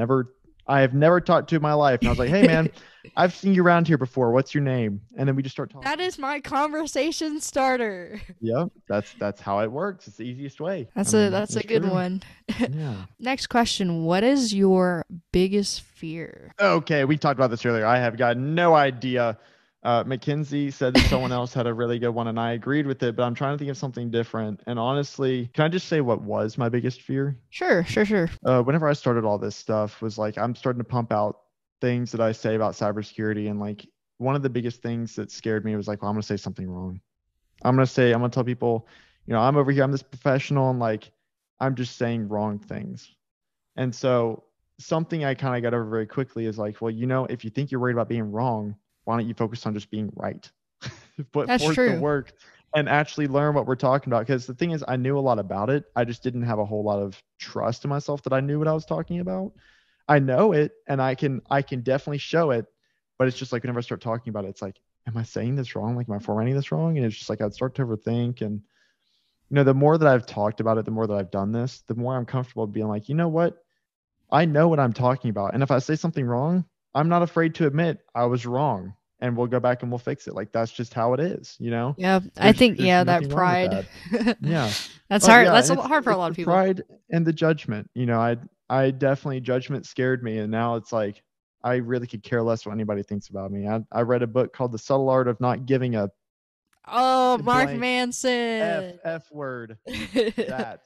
have never talked to in my life. And I was like, hey, man, I've seen you around here before. What's your name? And then we just start talking. That is my conversation starter. Yeah, that's how it works. It's the easiest way. That's a good one. Yeah. Next question. What is your biggest fear? Okay, we talked about this earlier. I have got no idea. Mackenzie said that someone else had a really good one, and I agreed with it, but I'm trying to think of something different. And honestly, can I just say what was my biggest fear? Sure. Whenever I started all this stuff, was like, I'm starting to pump out things that I say about cybersecurity. And like, one of the biggest things that scared me was like, well, I'm going to say something wrong. I'm going to tell people, I'm over here, I'm this professional, and like, I'm just saying wrong things. And so something I kind of got over very quickly is like, well, if you think you're worried about being wrong, why don't you focus on just being right? Put forth the work and actually learn what we're talking about. Because the thing is, I knew a lot about it. I just didn't have a whole lot of trust in myself that I knew what I was talking about. I know it, and I can definitely show it, but it's just like, whenever I start talking about it, it's like, am I saying this wrong? Like, am I formatting this wrong? And it's just like, I'd start to overthink. And the more that I've talked about it, the more that I've done this, the more I'm comfortable being like, you know what? I know what I'm talking about. And if I say something wrong, I'm not afraid to admit I was wrong, and we'll go back and we'll fix it. Like, that's just how it is, Yeah, I think that pride. Yeah, that's hard. That's hard for a lot of people. Pride and the judgment. I definitely, judgment scared me, and now it's like I really could care less what anybody thinks about me. I read a book called The Subtle Art of Not Giving a. Oh, Mark Manson. F word. That,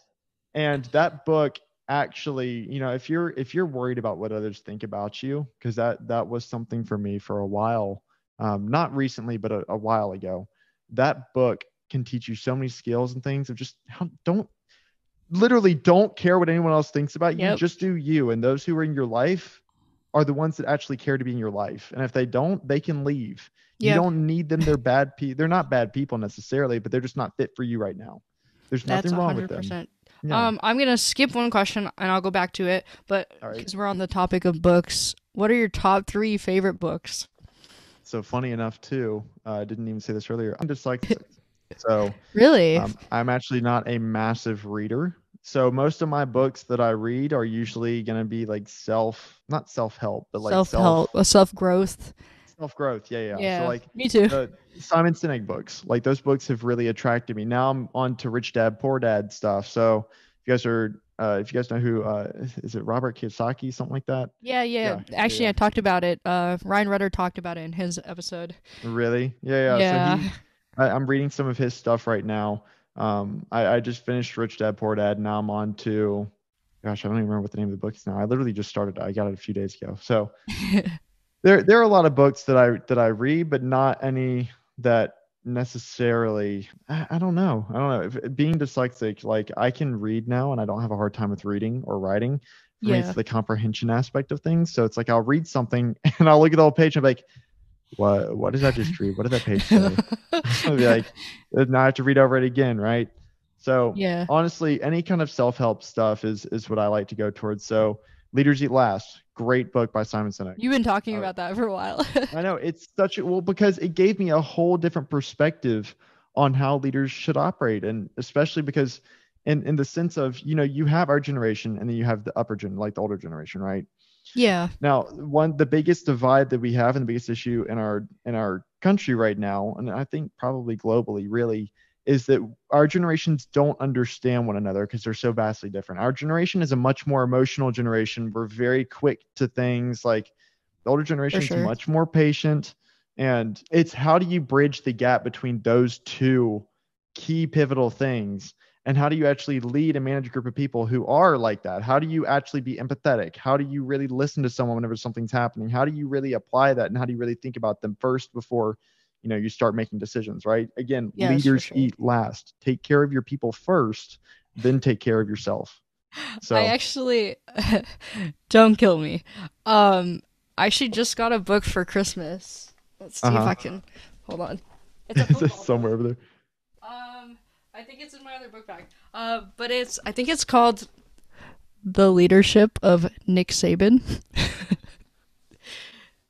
and that book. Actually, if you're worried about what others think about you, because that was something for me for a while, not recently, but a while ago, that book can teach you so many skills and things of just don't care what anyone else thinks about you. Just do you, and those who are in your life are the ones that actually care to be in your life. And if they don't, they can leave. You don't need them. They're bad people. They're not bad people necessarily, but they're just not fit for you right now. There's nothing wrong with them. Yeah. I'm going to skip one question and I'll go back to it, but because we're on the topic of books, what are your top 3 favorite books? So funny enough too, I didn't even say this earlier, I'm dyslexic. So really, I'm actually not a massive reader. So most of my books that I read are usually going to be like not self-help, but like self-growth. self-growth. Yeah. So Yeah, like me too. the Simon Sinek books, like those books have really attracted me. Now I'm on to Rich Dad Poor Dad stuff. So if you guys know who is it Robert Kiyosaki, something like that? Yeah. Actually, Yeah. I talked about it. Ryan Rudder talked about it in his episode. Really? Yeah. So Yeah. I'm reading some of his stuff right now. I just finished Rich Dad Poor Dad. Now I'm on to, gosh, I don't even remember what the name of the book is now. I literally just started. I got it a few days ago. So there are a lot of books that I read, but not any that necessarily. I don't know. Being dyslexic, like I can read now, and I don't have a hard time with reading or writing. For me, it's Yeah. the comprehension aspect of things. So it's like I'll read something and I'll look at the whole page and I'm like, what did I just read? What did that page say? I'll be like, now I have to read over it again, right? So Yeah. honestly, any kind of self-help stuff is what I like to go towards. So Leaders Eat Last, great book by Simon Sinek. You've been talking Uh, about that for a while. I know it's such a well because it gave me a whole different perspective on how leaders should operate, and especially because in the sense of you have our generation and then you have the like the older generation, right? Yeah. Now, the biggest divide that we have and the biggest issue in our country right now, and I think probably globally, really, is that our generations don't understand one another because they're so vastly different. Our generation is a much more emotional generation. We're very quick to things. Like the older For generation is sure. much more patient, and it's how do you bridge the gap between those two key pivotal things? And how do you actually lead and manage a group of people who are like that? How do you actually be empathetic? How do you really listen to someone whenever something's happening? How do you really apply that? And how do you really think about them first before you start making decisions, right? Again, Yes, for leaders sure. eat last. Take care of your people first, then take care of yourself. I So actually don't kill me. I actually just got a book for Christmas. Let's see if uh-huh. I can hold on. It's a Is this football somewhere book. over there? I think it's in my other book bag. But I think it's called The Leadership of Nick Saban.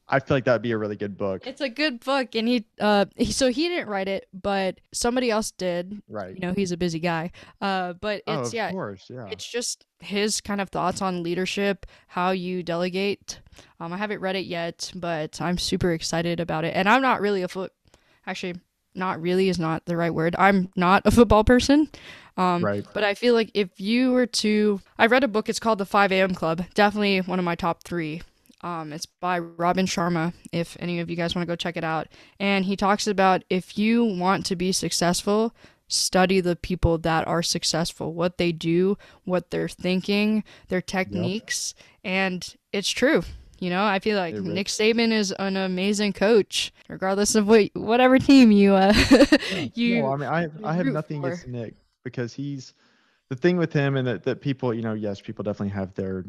I feel like that'd be a really good book. It's a good book, and so he didn't write it, but somebody else did. Right. He's a busy guy. But Oh, it's of yeah, course. Yeah. it's just his kind of thoughts on leadership, how you delegate. I haven't read it yet, but I'm super excited about it. And I'm not really actually, not really is not the right word. I'm not a football person. Right. But I feel like if you were to, I read a book. It's called The 5 a.m. Club. Definitely one of my top 3. It's by Robin Sharma, if any of you guys want to go check it out. And he talks about if you want to be successful, study the people that are successful, what they do, what they're thinking, their Yep. techniques. And it's true. I feel like It really, Nick Saban is an amazing coach, regardless of whatever team you yeah. No, you I mean, I have root nothing for. against Nick because he's the thing with him, and that people, yes, people definitely have their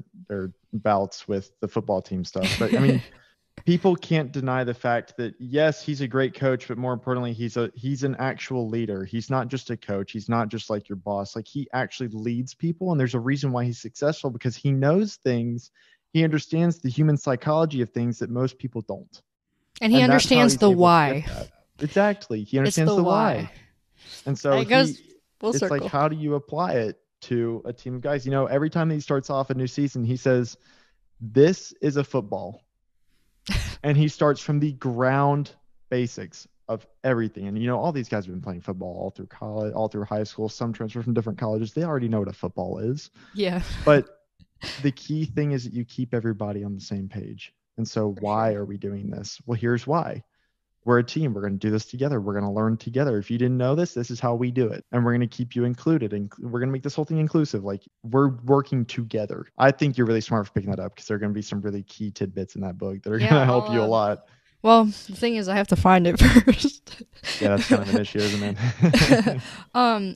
bouts with the football team stuff. But I mean, people can't deny the fact that yes, he's a great coach, but more importantly, he's an actual leader. He's not just a coach. He's not just like your boss. Like he actually leads people, and there's a reason why he's successful because he knows things. He understands the human psychology of things that most people don't. And he And that's how understands he's the able to get why. that. Exactly. He It's understands the the why. why. And And so it goes full it's like, circle. how do you apply it to a team of guys? Every time he starts off a new season, he says, this is a football. And he starts from the ground basics of everything. And, all these guys have been playing football all through college, all through high school, some transfer from different colleges. They already know what a football is. Yeah. But the key thing is that you keep everybody on the same page. And so why are we doing this? Well, here's why. We're a team. We're going to do this together. We're going to learn together. If you didn't know this is how we do it. And we're going to keep you included. And we're going to make this whole thing inclusive. Like we're working together. I think you're really smart for picking that up because there are going to be some really key tidbits in that book that are going to help you a lot. Well, the thing is, I have to find it first. Yeah, that's kind of an issue, isn't it?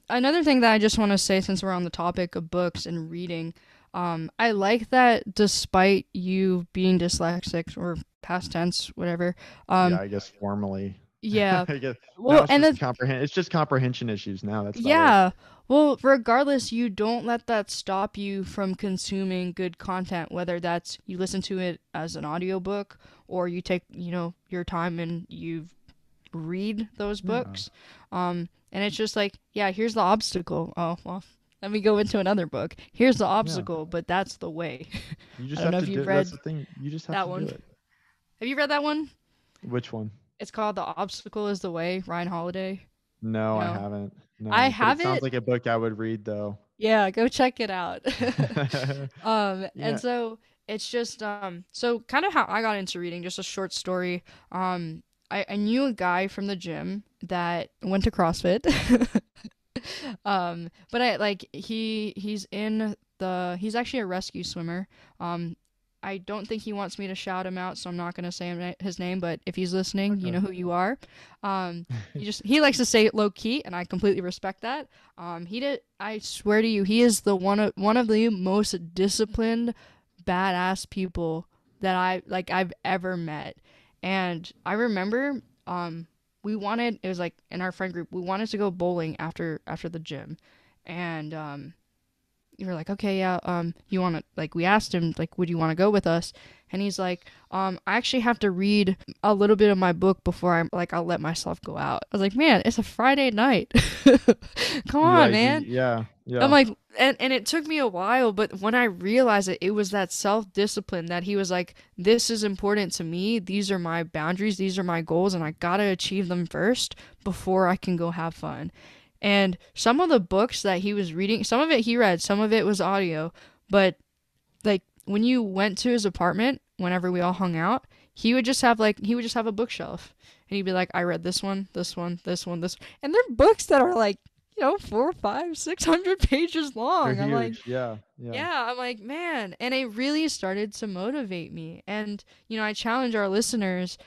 Another thing that I just want to say, since we're on the topic of books and reading, I like that despite you being dyslexic or past tense, whatever. Yeah, I guess formally. Yeah. I guess Well, now it's just comprehension issues now. That's about it. yeah. Well, regardless, you don't let that stop you from consuming good content, whether that's you listen to it as an audiobook or you take, your time and you read those Yeah. books. And it's just like, yeah, here's the obstacle. Oh, well, let me go into another book. Here's the Yeah. obstacle, but that's the way. You just I don't have know to if do you've it. That's read the thing. You just have that to one. do it. Have you read that one? Which one? It's called The Obstacle is the Way, Ryan Holiday. No, I No. haven't. I No, but it have sounds it. like a book I would read though. Yeah, go check it out. And Yeah. so it's just so kind of how I got into reading, just a short story. I knew a guy from the gym that went to CrossFit. But I like he's actually a rescue swimmer. I don't think he wants me to shout him out, so I'm not gonna say his name. But if he's listening, you Okay. know who you are. He likes to say it low key, and I completely respect that. I swear to you, he is the one of the most disciplined, badass people that I've ever met. And I remember it was like in our friend group, we wanted to go bowling after the gym, and you were like, okay, yeah, you want to, like, we asked him, like, would you want to go with us? And he's like, I actually have to read a little bit of my book before I'll let myself go out. I was like, man, it's a Friday night. Come on, Right. man. Yeah. I'm Yeah. like, and it took me a while, but when I realized it was that self-discipline that he was like, this is important to me. These are my boundaries. These are my goals, and I gotta achieve them first before I can go have fun. And some of the books that he was reading, some of it he read, some of it was audio, but like when you went to his apartment, whenever we all hung out, he would just have a bookshelf, and he'd be like, I read this one, this one, this one, this, and they're books that are like, 4, 5, 600 pages They're long. I'm like, huge. Yeah. Yeah. yeah, I'm like, man, and it really started to motivate me. And I challenge our listeners.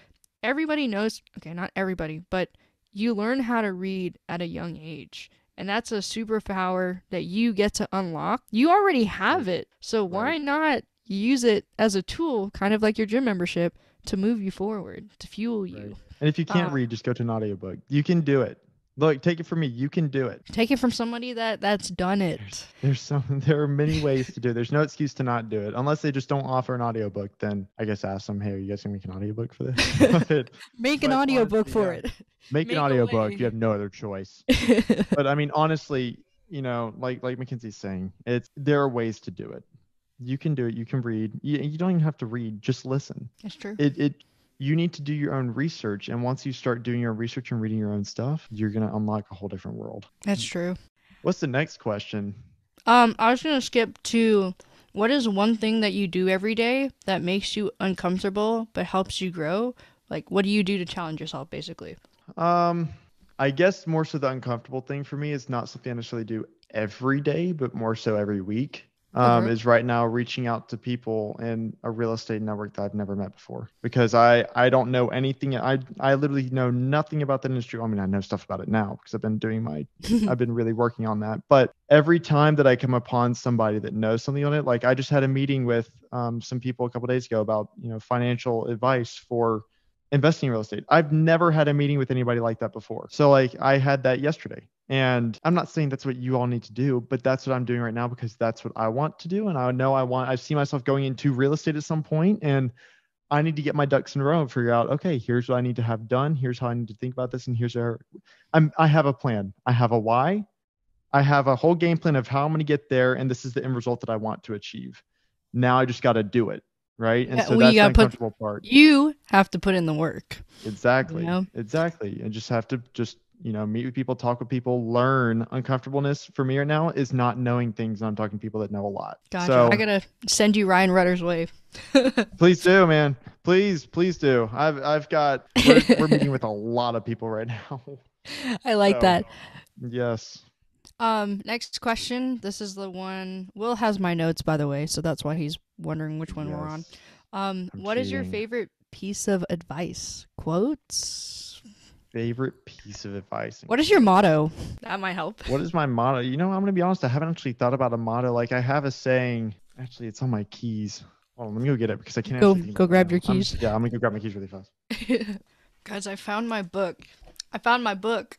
Everybody knows, okay, not everybody, but you learn how to read at a young age. And that's a superpower that you get to unlock. You already have it. So why Right. not use it as a tool, kind of like your gym membership, to move you forward, to fuel you? Right. And if you can't Uh, read, just go to an audiobook. You can do it. Look, take it from me. You can do it. Take it from somebody that's done it. There are many ways to do it. There's no excuse to not do it. Unless they just don't offer an audiobook, then I guess ask them, hey, are you guys gonna make an audiobook for this? Make an But audiobook honestly, for yeah. it. Make an Make a audiobook. way. You have no other choice. But I mean, honestly, like Mackenzie's saying, there are ways to do it. You can do it. You can read. You don't even have to read. Just listen. That's true. You need to do your own research, and once you start doing your own research and reading your own stuff, you're gonna unlock a whole different world. That's true. What's the next question? I was gonna skip to, what is one thing that you do every day that makes you uncomfortable but helps you grow? Like, what do you do to challenge yourself, basically? I guess more so the uncomfortable thing for me is not something I necessarily do every day, but more so every week. Okay. Is right now reaching out to people in a real estate network that I've never met before, because I don't know anything. I literally know nothing about the industry. I mean, I know stuff about it now because I've been really working on that. But every time that I come upon somebody that knows something on it, like I just had a meeting with some people a couple days ago about financial advice for investing in real estate. I've never had a meeting with anybody like that before. So like I had that yesterday. And I'm not saying that's what you all need to do, but that's what I'm doing right now because that's what I want to do. And I see myself going into real estate at some point, and I need to get my ducks in a row and figure out, okay, here's what I need to have done. Here's how I need to think about this. And I have a plan. I have a why. I have a whole game plan of how I'm going to get there. And this is the end result that I want to achieve. Now I just got to do it. Right. And Yeah, so we that's the gotta uncomfortable part. you have to put in the work. Exactly. You know? Exactly. And just have to meet with people, talk with people, learn. Uncomfortableness for me right now is not knowing things. And I'm talking to people that know a lot. Gotcha. So I gotta send you Ryan Rudder's way. please do, man. Please do. We're meeting with a lot of people right now. I like So, that. Yes. Next question. This is the one. Will has my notes, by the way, so that's why he's wondering which one we're on. Yes. What I'm is your cheating. favorite piece of advice? Quotes? Favorite piece of advice. What is your motto? That might help. What is my motto? I'm going to be honest. I haven't actually thought about a motto. Like I have a saying. Actually, it's on my keys. Hold on, let me go get it because I can't. actually think Go of it grab now. your keys. I'm going to go grab my keys really fast. Guys, I found my book. I found my book.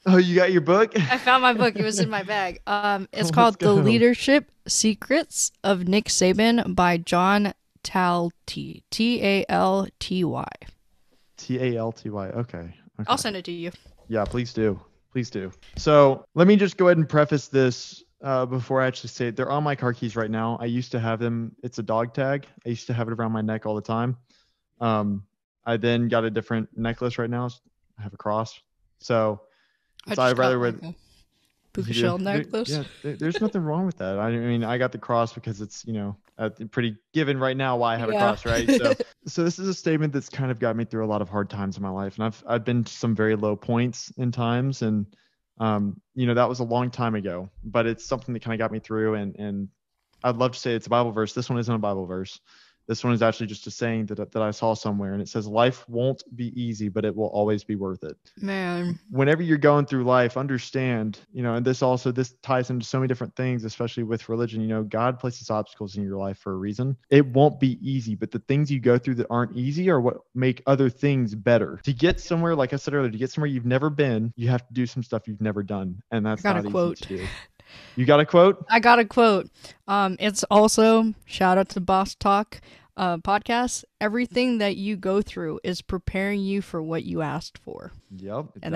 Oh, you got your book? I found my book. It was in my bag. It's Let's called The go. Leadership Secrets of Nick Saban by John Talty. Talty. Talty. Okay. I'll send it to you. Yeah, please do. Please do. So let me just go ahead and preface this before I actually say it. They're on my car keys right now. I used to have them. It's a dog tag. I used to have it around my neck all the time. I then got a different necklace right now. I have a cross. So I I'd just rather got with like a puka you shell do. necklace. There's nothing wrong with that. I mean, I got the cross because it's, pretty given right now why I have a Yeah. cross, right? So this is a statement that's kind of got me through a lot of hard times in my life, and I've been to some very low points in times, and that was a long time ago, but it's something that kind of got me through, and I'd love to say it's a Bible verse. This one isn't a Bible verse. This one is actually just a saying that I saw somewhere, and it says, "Life won't be easy, but it will always be worth it." Man. Whenever you're going through life, understand, and this ties into so many different things, especially with religion. God places obstacles in your life for a reason. It won't be easy, but the things you go through that aren't easy are what make other things better. To get somewhere, like I said earlier, to get somewhere you've never been, you have to do some stuff you've never done, and that's I got not a quote. easy to do. You got a quote? I got a quote. It's also shout out to Boss Talk podcast. Everything that you go through is preparing you for what you asked for. Yep, exactly. And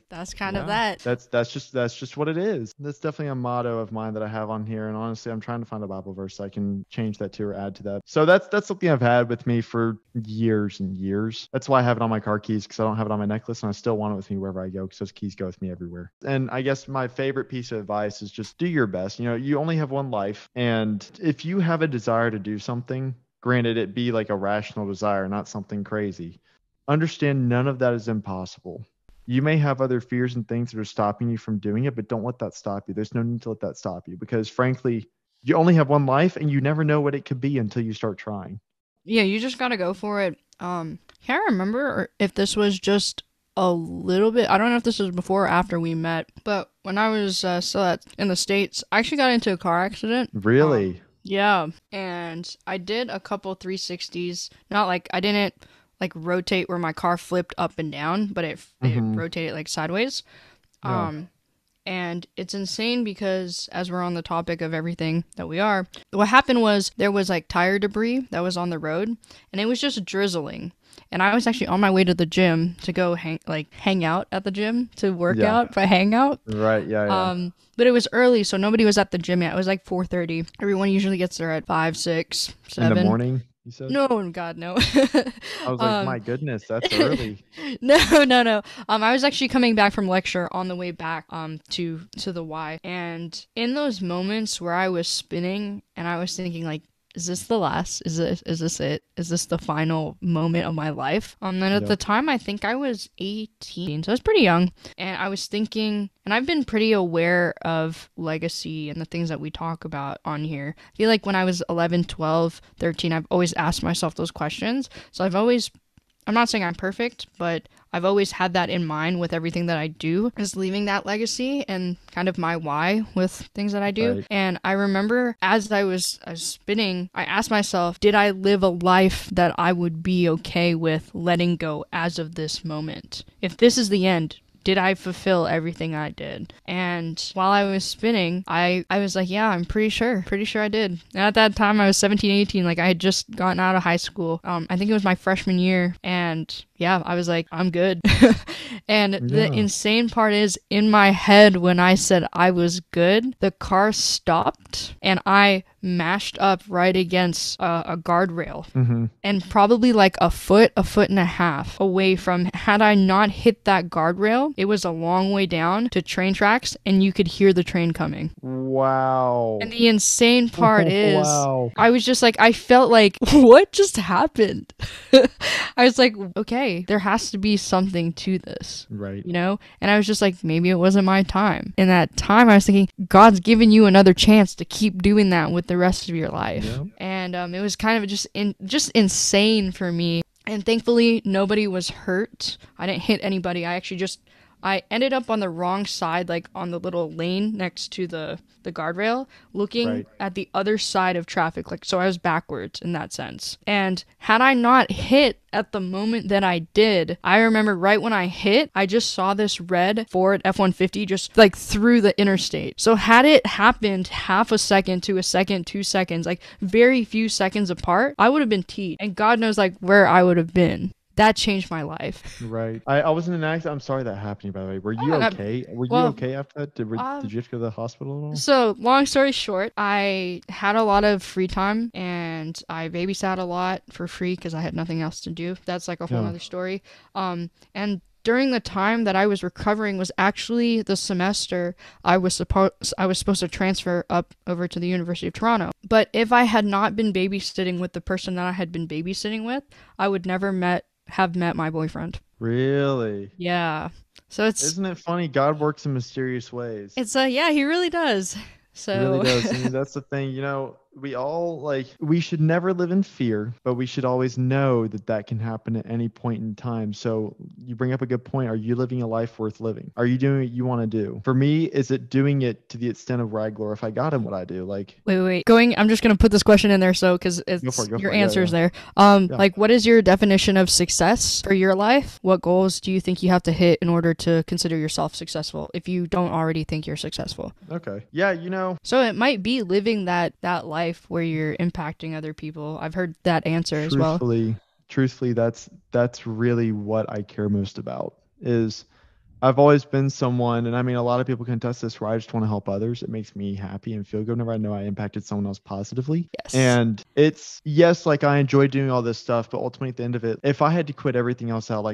that's kind of that. That's just what it is. That's definitely a motto of mine that I have on here. And honestly, I'm trying to find a Bible verse so I can change that to or add to that. So that's something I've had with me for years and years. That's why I have it on my car keys, because I don't have it on my necklace, and I still want it with me wherever I go, because those keys go with me everywhere. And I guess my favorite piece of advice is just do your best. You only have one life, and if you have a desire to do something, granted it be like a rational desire, not something crazy, understand none of that is impossible. You may have other fears and things that are stopping you from doing it, but don't let that stop you. There's no need to let that stop you, because frankly, you only have one life, and you never know what it could be until you start trying. Yeah, you just gotta go for it. Can't remember if this was just a little bit. I don't know if this was before or after we met, but when I was still in the States, I actually got into a car accident. Really? Yeah, and I did a couple 360s. Not like I didn't like rotate where my car flipped up and down, but it rotated like sideways. Yeah. And it's insane because as we're on the topic of everything that we are, what happened was there was like tire debris that was on the road, and it was just drizzling. And I was actually on my way to the gym to go hang out at the gym to work out, but hang out. Right, yeah. But it was early, so nobody was at the gym yet. It was like 4:30. Everyone usually gets there at 5, 6, 7. In the morning, you said? No, God, no. I was like, my goodness, that's early. No. I was actually coming back from lecture on the way back to the Y. And in those moments where I was spinning and I was thinking like, is this the last? Is this it? Is this the final moment of my life? And at the time, I think I was 18, so I was pretty young. And I was thinking, and I've been pretty aware of legacy and the things that we talk about on here. I feel like when I was 11, 12, 13, I've always asked myself those questions. So I'm not saying I'm perfect, but I've always had that in mind with everything that I do, is leaving that legacy and kind of my why with things that I do. Right. And I remember as I was spinning, I asked myself, did I live a life that I would be okay with letting go as of this moment? If this is the end, did I fulfill everything I did? And while I was spinning, I was like, yeah, I'm pretty sure I did. And at that time, I was 17, 18, like I had just gotten out of high school. I think it was my freshman year, and yeah, I was like, I'm good. And the insane part is, in my head, when I said I was good, the car stopped and I mashed up right against a guardrail, and probably like a foot and a half away from, had I not hit that guardrail, it was a long way down to train tracks and you could hear the train coming. Wow. And the insane part is, I was just like, I felt like, what just happened? I was like, okay, there has to be something to this. Right. And I was just like, maybe it wasn't my time. In that time, I was thinking, God's given you another chance to keep doing that with the rest of your life. Yep. And it was kind of just insane for me. And thankfully, nobody was hurt. I didn't hit anybody. I ended up on the wrong side, like on the little lane next to the guardrail, looking at the other side of traffic. Like, so I was backwards in that sense. And had I not hit at the moment that I did, I remember right when I hit, I just saw this red Ford F-150 just like through the interstate. So had it happened half a second to a second, 2 seconds, like very few seconds apart, I would have been T'd. And God knows like where I would have been. That changed my life. Right. I was in an accident. I'm sorry that happened, by the way. Were you okay? Were you okay after that? Did you have to go to the hospital at all? So, long story short, I had a lot of free time, and and I babysat a lot for free because I had nothing else to do. That's like a whole Yeah. other story. And during the time that I was recovering was actually the semester I was supposed to transfer up over to the University of Toronto. But if I had not been babysitting with the person that I had been babysitting with, I would never have met my boyfriend. Really? Yeah. So Isn't it funny? God works in mysterious ways. yeah, he really does. He really So does. I mean, that's the thing. We should never live in fear, but we should always know that that can happen at any point in time. So you bring up a good point. Are you living a life worth living? Are you doing what you want to do? For me, is it doing it to the extent of where I glorify God in what I do? Like, wait. I'm just gonna put this question in there, so because Go for it, your yeah, answer's yeah. there. Yeah. Like, what is your definition of success for your life? What goals do you think you have to hit in order to consider yourself successful? If you don't already think you're successful, Okay. Yeah, so it might be living that life where you're impacting other people. I've heard that answer as well. truthfully, that's really what I care most about. Is I've always been someone, and I mean, a lot of people can attest this, where I just want to help others. It makes me happy and feel good whenever I know I impacted someone else positively. Yes. And it's, yes, like I enjoy doing all this stuff, but ultimately at the end of it, if I had to quit everything else out,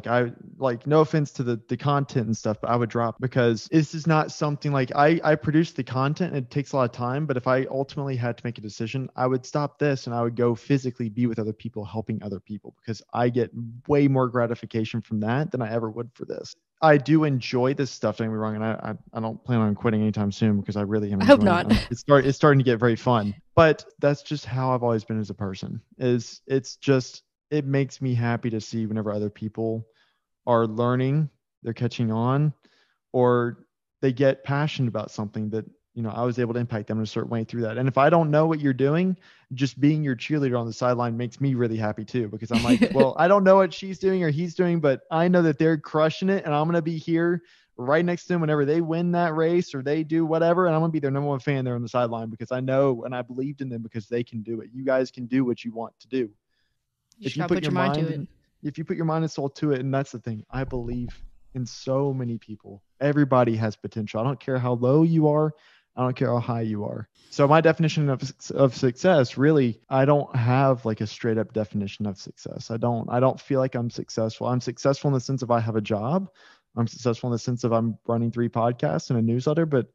no offense to the content and stuff, but I would drop, because this is not something like I produce the content and it takes a lot of time. But if I ultimately had to make a decision, I would stop this and I would go physically be with other people, helping other people, because I get way more gratification from that than I ever would for this. I do enjoy this stuff, don't get me wrong, and I don't plan on quitting anytime soon, because I really am I hope enjoying not. it. It's starting to get very fun. But that's just how I've always been as a person. It makes me happy to see whenever other people are learning, they're catching on, or they get passionate about something that, I was able to impact them in a certain way through that. And if I don't know what you're doing, just being your cheerleader on the sideline makes me really happy too, because I'm like, well, I don't know what she's doing or he's doing, but I know that they're crushing it, and I'm going to be here right next to them whenever they win that race or they do whatever. And I'm going to be their number one fan there on the sideline, because I know and I believed in them, because they can do it. You guys can do what you want to do. If you put your mind to it. If you put your mind and soul to it. And that's the thing. I believe in so many people. Everybody has potential. I don't care how low you are. I don't care how high you are. So my definition of success, really, I don't have like a straight up definition of success. I don't feel like I'm successful. I'm successful in the sense of I have a job. I'm successful in the sense of I'm running 3 podcasts and a newsletter, but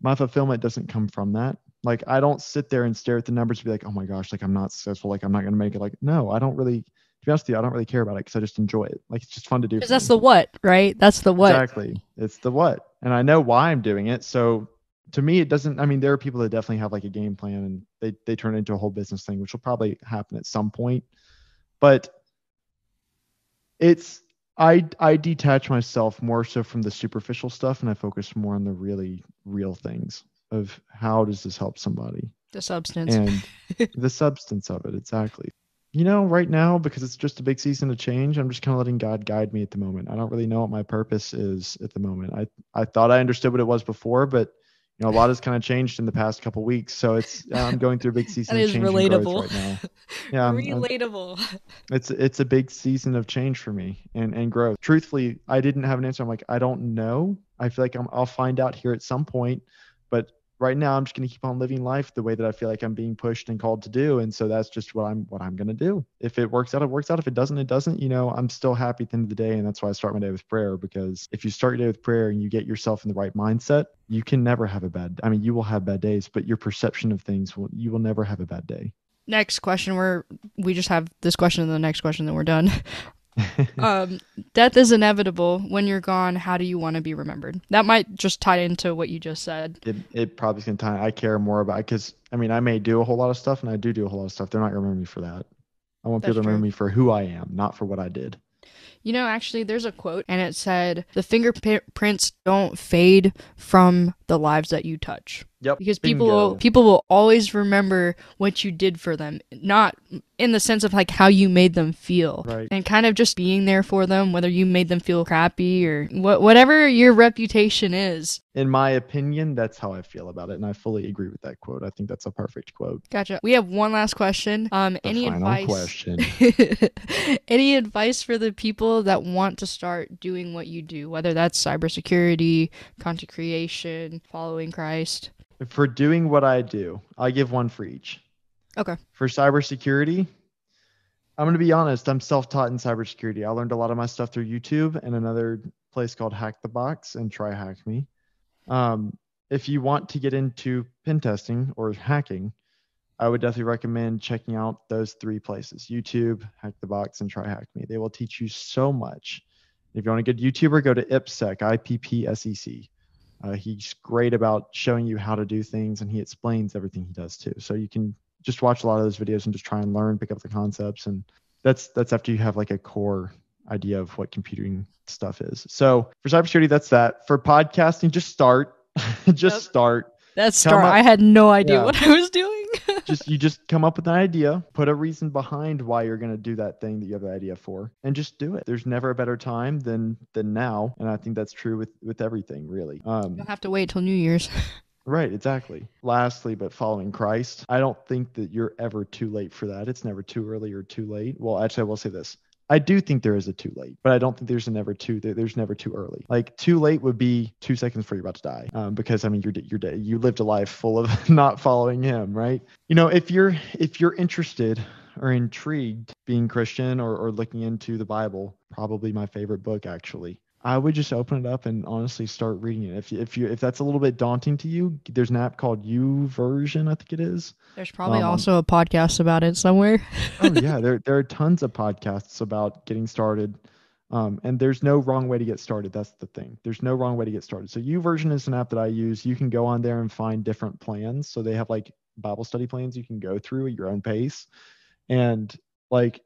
my fulfillment doesn't come from that. Like, I don't sit there and stare at the numbers and be like, oh my gosh, like I'm not successful. Like I'm not going to make it. Like, no, I don't really, to be honest with you, I don't really care about it, because I just enjoy it. Like, it's just fun to do. Because that's the what, right? That's the what. Exactly. It's the what. And I know why I'm doing it. So to me, it doesn't, I mean, there are people that definitely have like a game plan and they turn it into a whole business thing, which will probably happen at some point. But I detach myself more so from the superficial stuff, and I focus more on the really real things of how does this help somebody? The substance. And the substance of it. Exactly. Right now, because it's just a big season of change, I'm just kind of letting God guide me at the moment. I don't really know what my purpose is at the moment. I thought I understood what it was before, but a lot has kind of changed in the past couple weeks. So I'm going through a big season of change and growth right now. Yeah, relatable. It's a big season of change for me and growth. Truthfully, I didn't have an answer. I'm like, I don't know. I feel like I'll find out here at some point, but right now I'm just going to keep on living life the way that I feel like I'm being pushed and called to do. And so that's just what I'm going to do. If it works out, it works out. If it doesn't, it doesn't. I'm still happy at the end of the day. And that's why I start my day with prayer, because if you start your day with prayer and you get yourself in the right mindset, you can never have you will have bad days, but your perception of things you will never have a bad day. Next question, we just have this question and the next question, then we're done. Death is inevitable. When you're gone, how do you want to be remembered? That might just tie into what you just said. It probably is going to tie. I care more about, because I may do a whole lot of stuff, and I do a whole lot of stuff. They're not going to remember me for that. I want people to remember me for who I am, not for what I did. Actually, there's a quote, and it said, "The fingerprints don't fade from the lives that you touch." Yep. Because people will always remember what you did for them, not in the sense of like how you made them feel, right? And kind of just being there for them, whether you made them feel crappy or whatever your reputation is. In my opinion, that's how I feel about it, and I fully agree with that quote. I think that's a perfect quote. Gotcha. We have one last question. Any advice? Question. Any advice for the people that want to start doing what you do, whether that's cybersecurity, content creation, following Christ? For doing what I do, I give one for each. Okay. For cybersecurity, I'm going to be honest. I'm self-taught in cybersecurity. I learned a lot of my stuff through YouTube and another place called Hack the Box and Try Hack Me. If you want to get into pen testing or hacking, I would definitely recommend checking out those 3 places: YouTube, Hack the Box, and Try Hack Me. They will teach you so much. If you want a good YouTuber, go to IPSEC, IPPSEC. He's great about showing you how to do things, and he explains everything he does too. So you can just watch a lot of those videos and just try and learn, pick up the concepts. And that's after you have like a core idea of what computing stuff is. So for cybersecurity, that's that. For podcasting, just start. Start. That's start. I had no idea what I was doing. You just come up with an idea, put a reason behind why you're going to do that thing that you have the idea for, and just do it. There's never a better time than now. And I think that's true with everything, really. You don't have to wait till New Year's. Right, exactly. Lastly, but following Christ, I don't think that you're ever too late for that. It's never too early or too late. Well, actually, I will say this. I do think there is a too late, but I don't think there's never too early. Like too late would be 2 seconds before you're about to die. Because I mean, you're dead. You lived a life full of not following him, right? You know, if you're interested or intrigued being Christian or looking into the Bible, probably my favorite book, actually, I would just open it up and honestly start reading it. If that's a little bit daunting to you, there's an app called YouVersion, I think it is. There's probably also a podcast about it somewhere. Oh yeah, there are tons of podcasts about getting started. And there's no wrong way to get started. That's the thing. There's no wrong way to get started. So YouVersion is an app that I use. You can go on there and find different plans. So they have like Bible study plans you can go through at your own pace. And like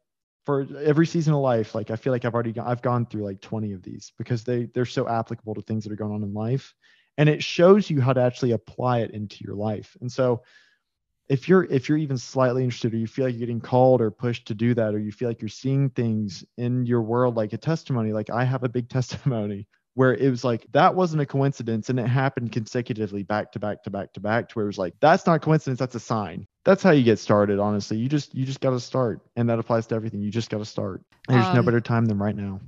for every season of life, like I feel like I've gone through like 20 of these because they're so applicable to things that are going on in life, and it shows you how to actually apply it into your life. And so if you're even slightly interested, or you feel like you're getting called or pushed to do that, or you feel like you're seeing things in your world like a testimony, like I have a big testimony where it was like that wasn't a coincidence, and it happened consecutively back to back to back to back, to where it was like, that's not coincidence, that's a sign. That's how you get started, honestly. You just got to start, and that applies to everything. You just got to start. There's no better time than right now.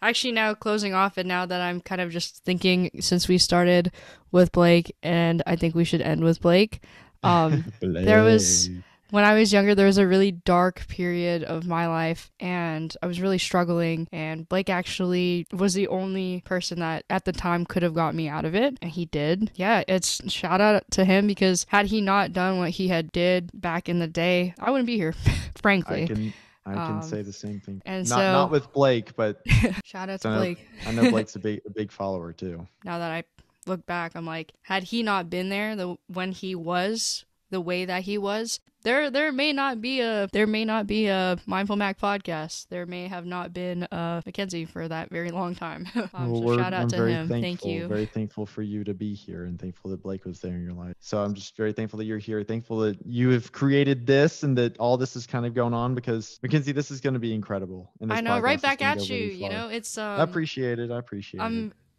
Actually, now closing off, and now that I'm kind of just thinking, since we started with Blake, and I think we should end with Blake. There was, when I was younger, there was a really dark period of my life, and I was really struggling, and Blake actually was the only person that at the time could have got me out of it, and he did. Yeah, it's shout out to him, because had he not done what he had did back in the day, I wouldn't be here, frankly. I can say the same thing. And not with Blake, but shout out to Blake. I know Blake's a big follower too. Now that I look back, I'm like, had he not been there when he was the way that he was, there may not be a Mindful Mac podcast. There may have not been Mackenzie for that very long time. So shout out to him. Thank you. Very thankful for you to be here, and thankful that Blake was there in your life. So I'm just very thankful that you're here. Thankful that you have created this, and that all this is kind of going on, because Mackenzie, this is going to be incredible. And I know, right back at you. You know, it's I appreciate it.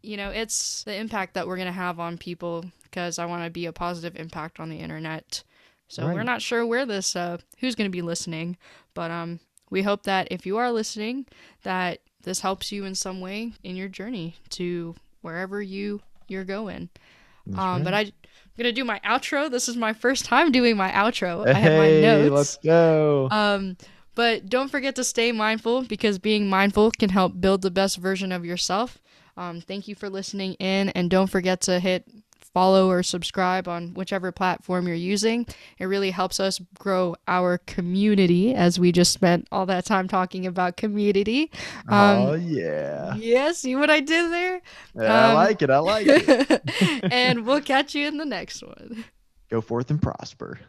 You know, it's the impact that we're going to have on people, because I want to be a positive impact on the internet. So We're not sure where this, who's going to be listening, but we hope that if you are listening, that this helps you in some way in your journey to wherever you're going. But I'm going to do my outro. This is my first time doing my outro. I have my notes. Let's go. But don't forget to stay mindful, because being mindful can help build the best version of yourself. Thank you for listening in, and don't forget to hit follow or subscribe on whichever platform you're using. It really helps us grow our community, as we just spent all that time talking about community. Oh yeah. Yeah, see what I did there? I like it. And we'll catch you in the next one. Go forth and prosper.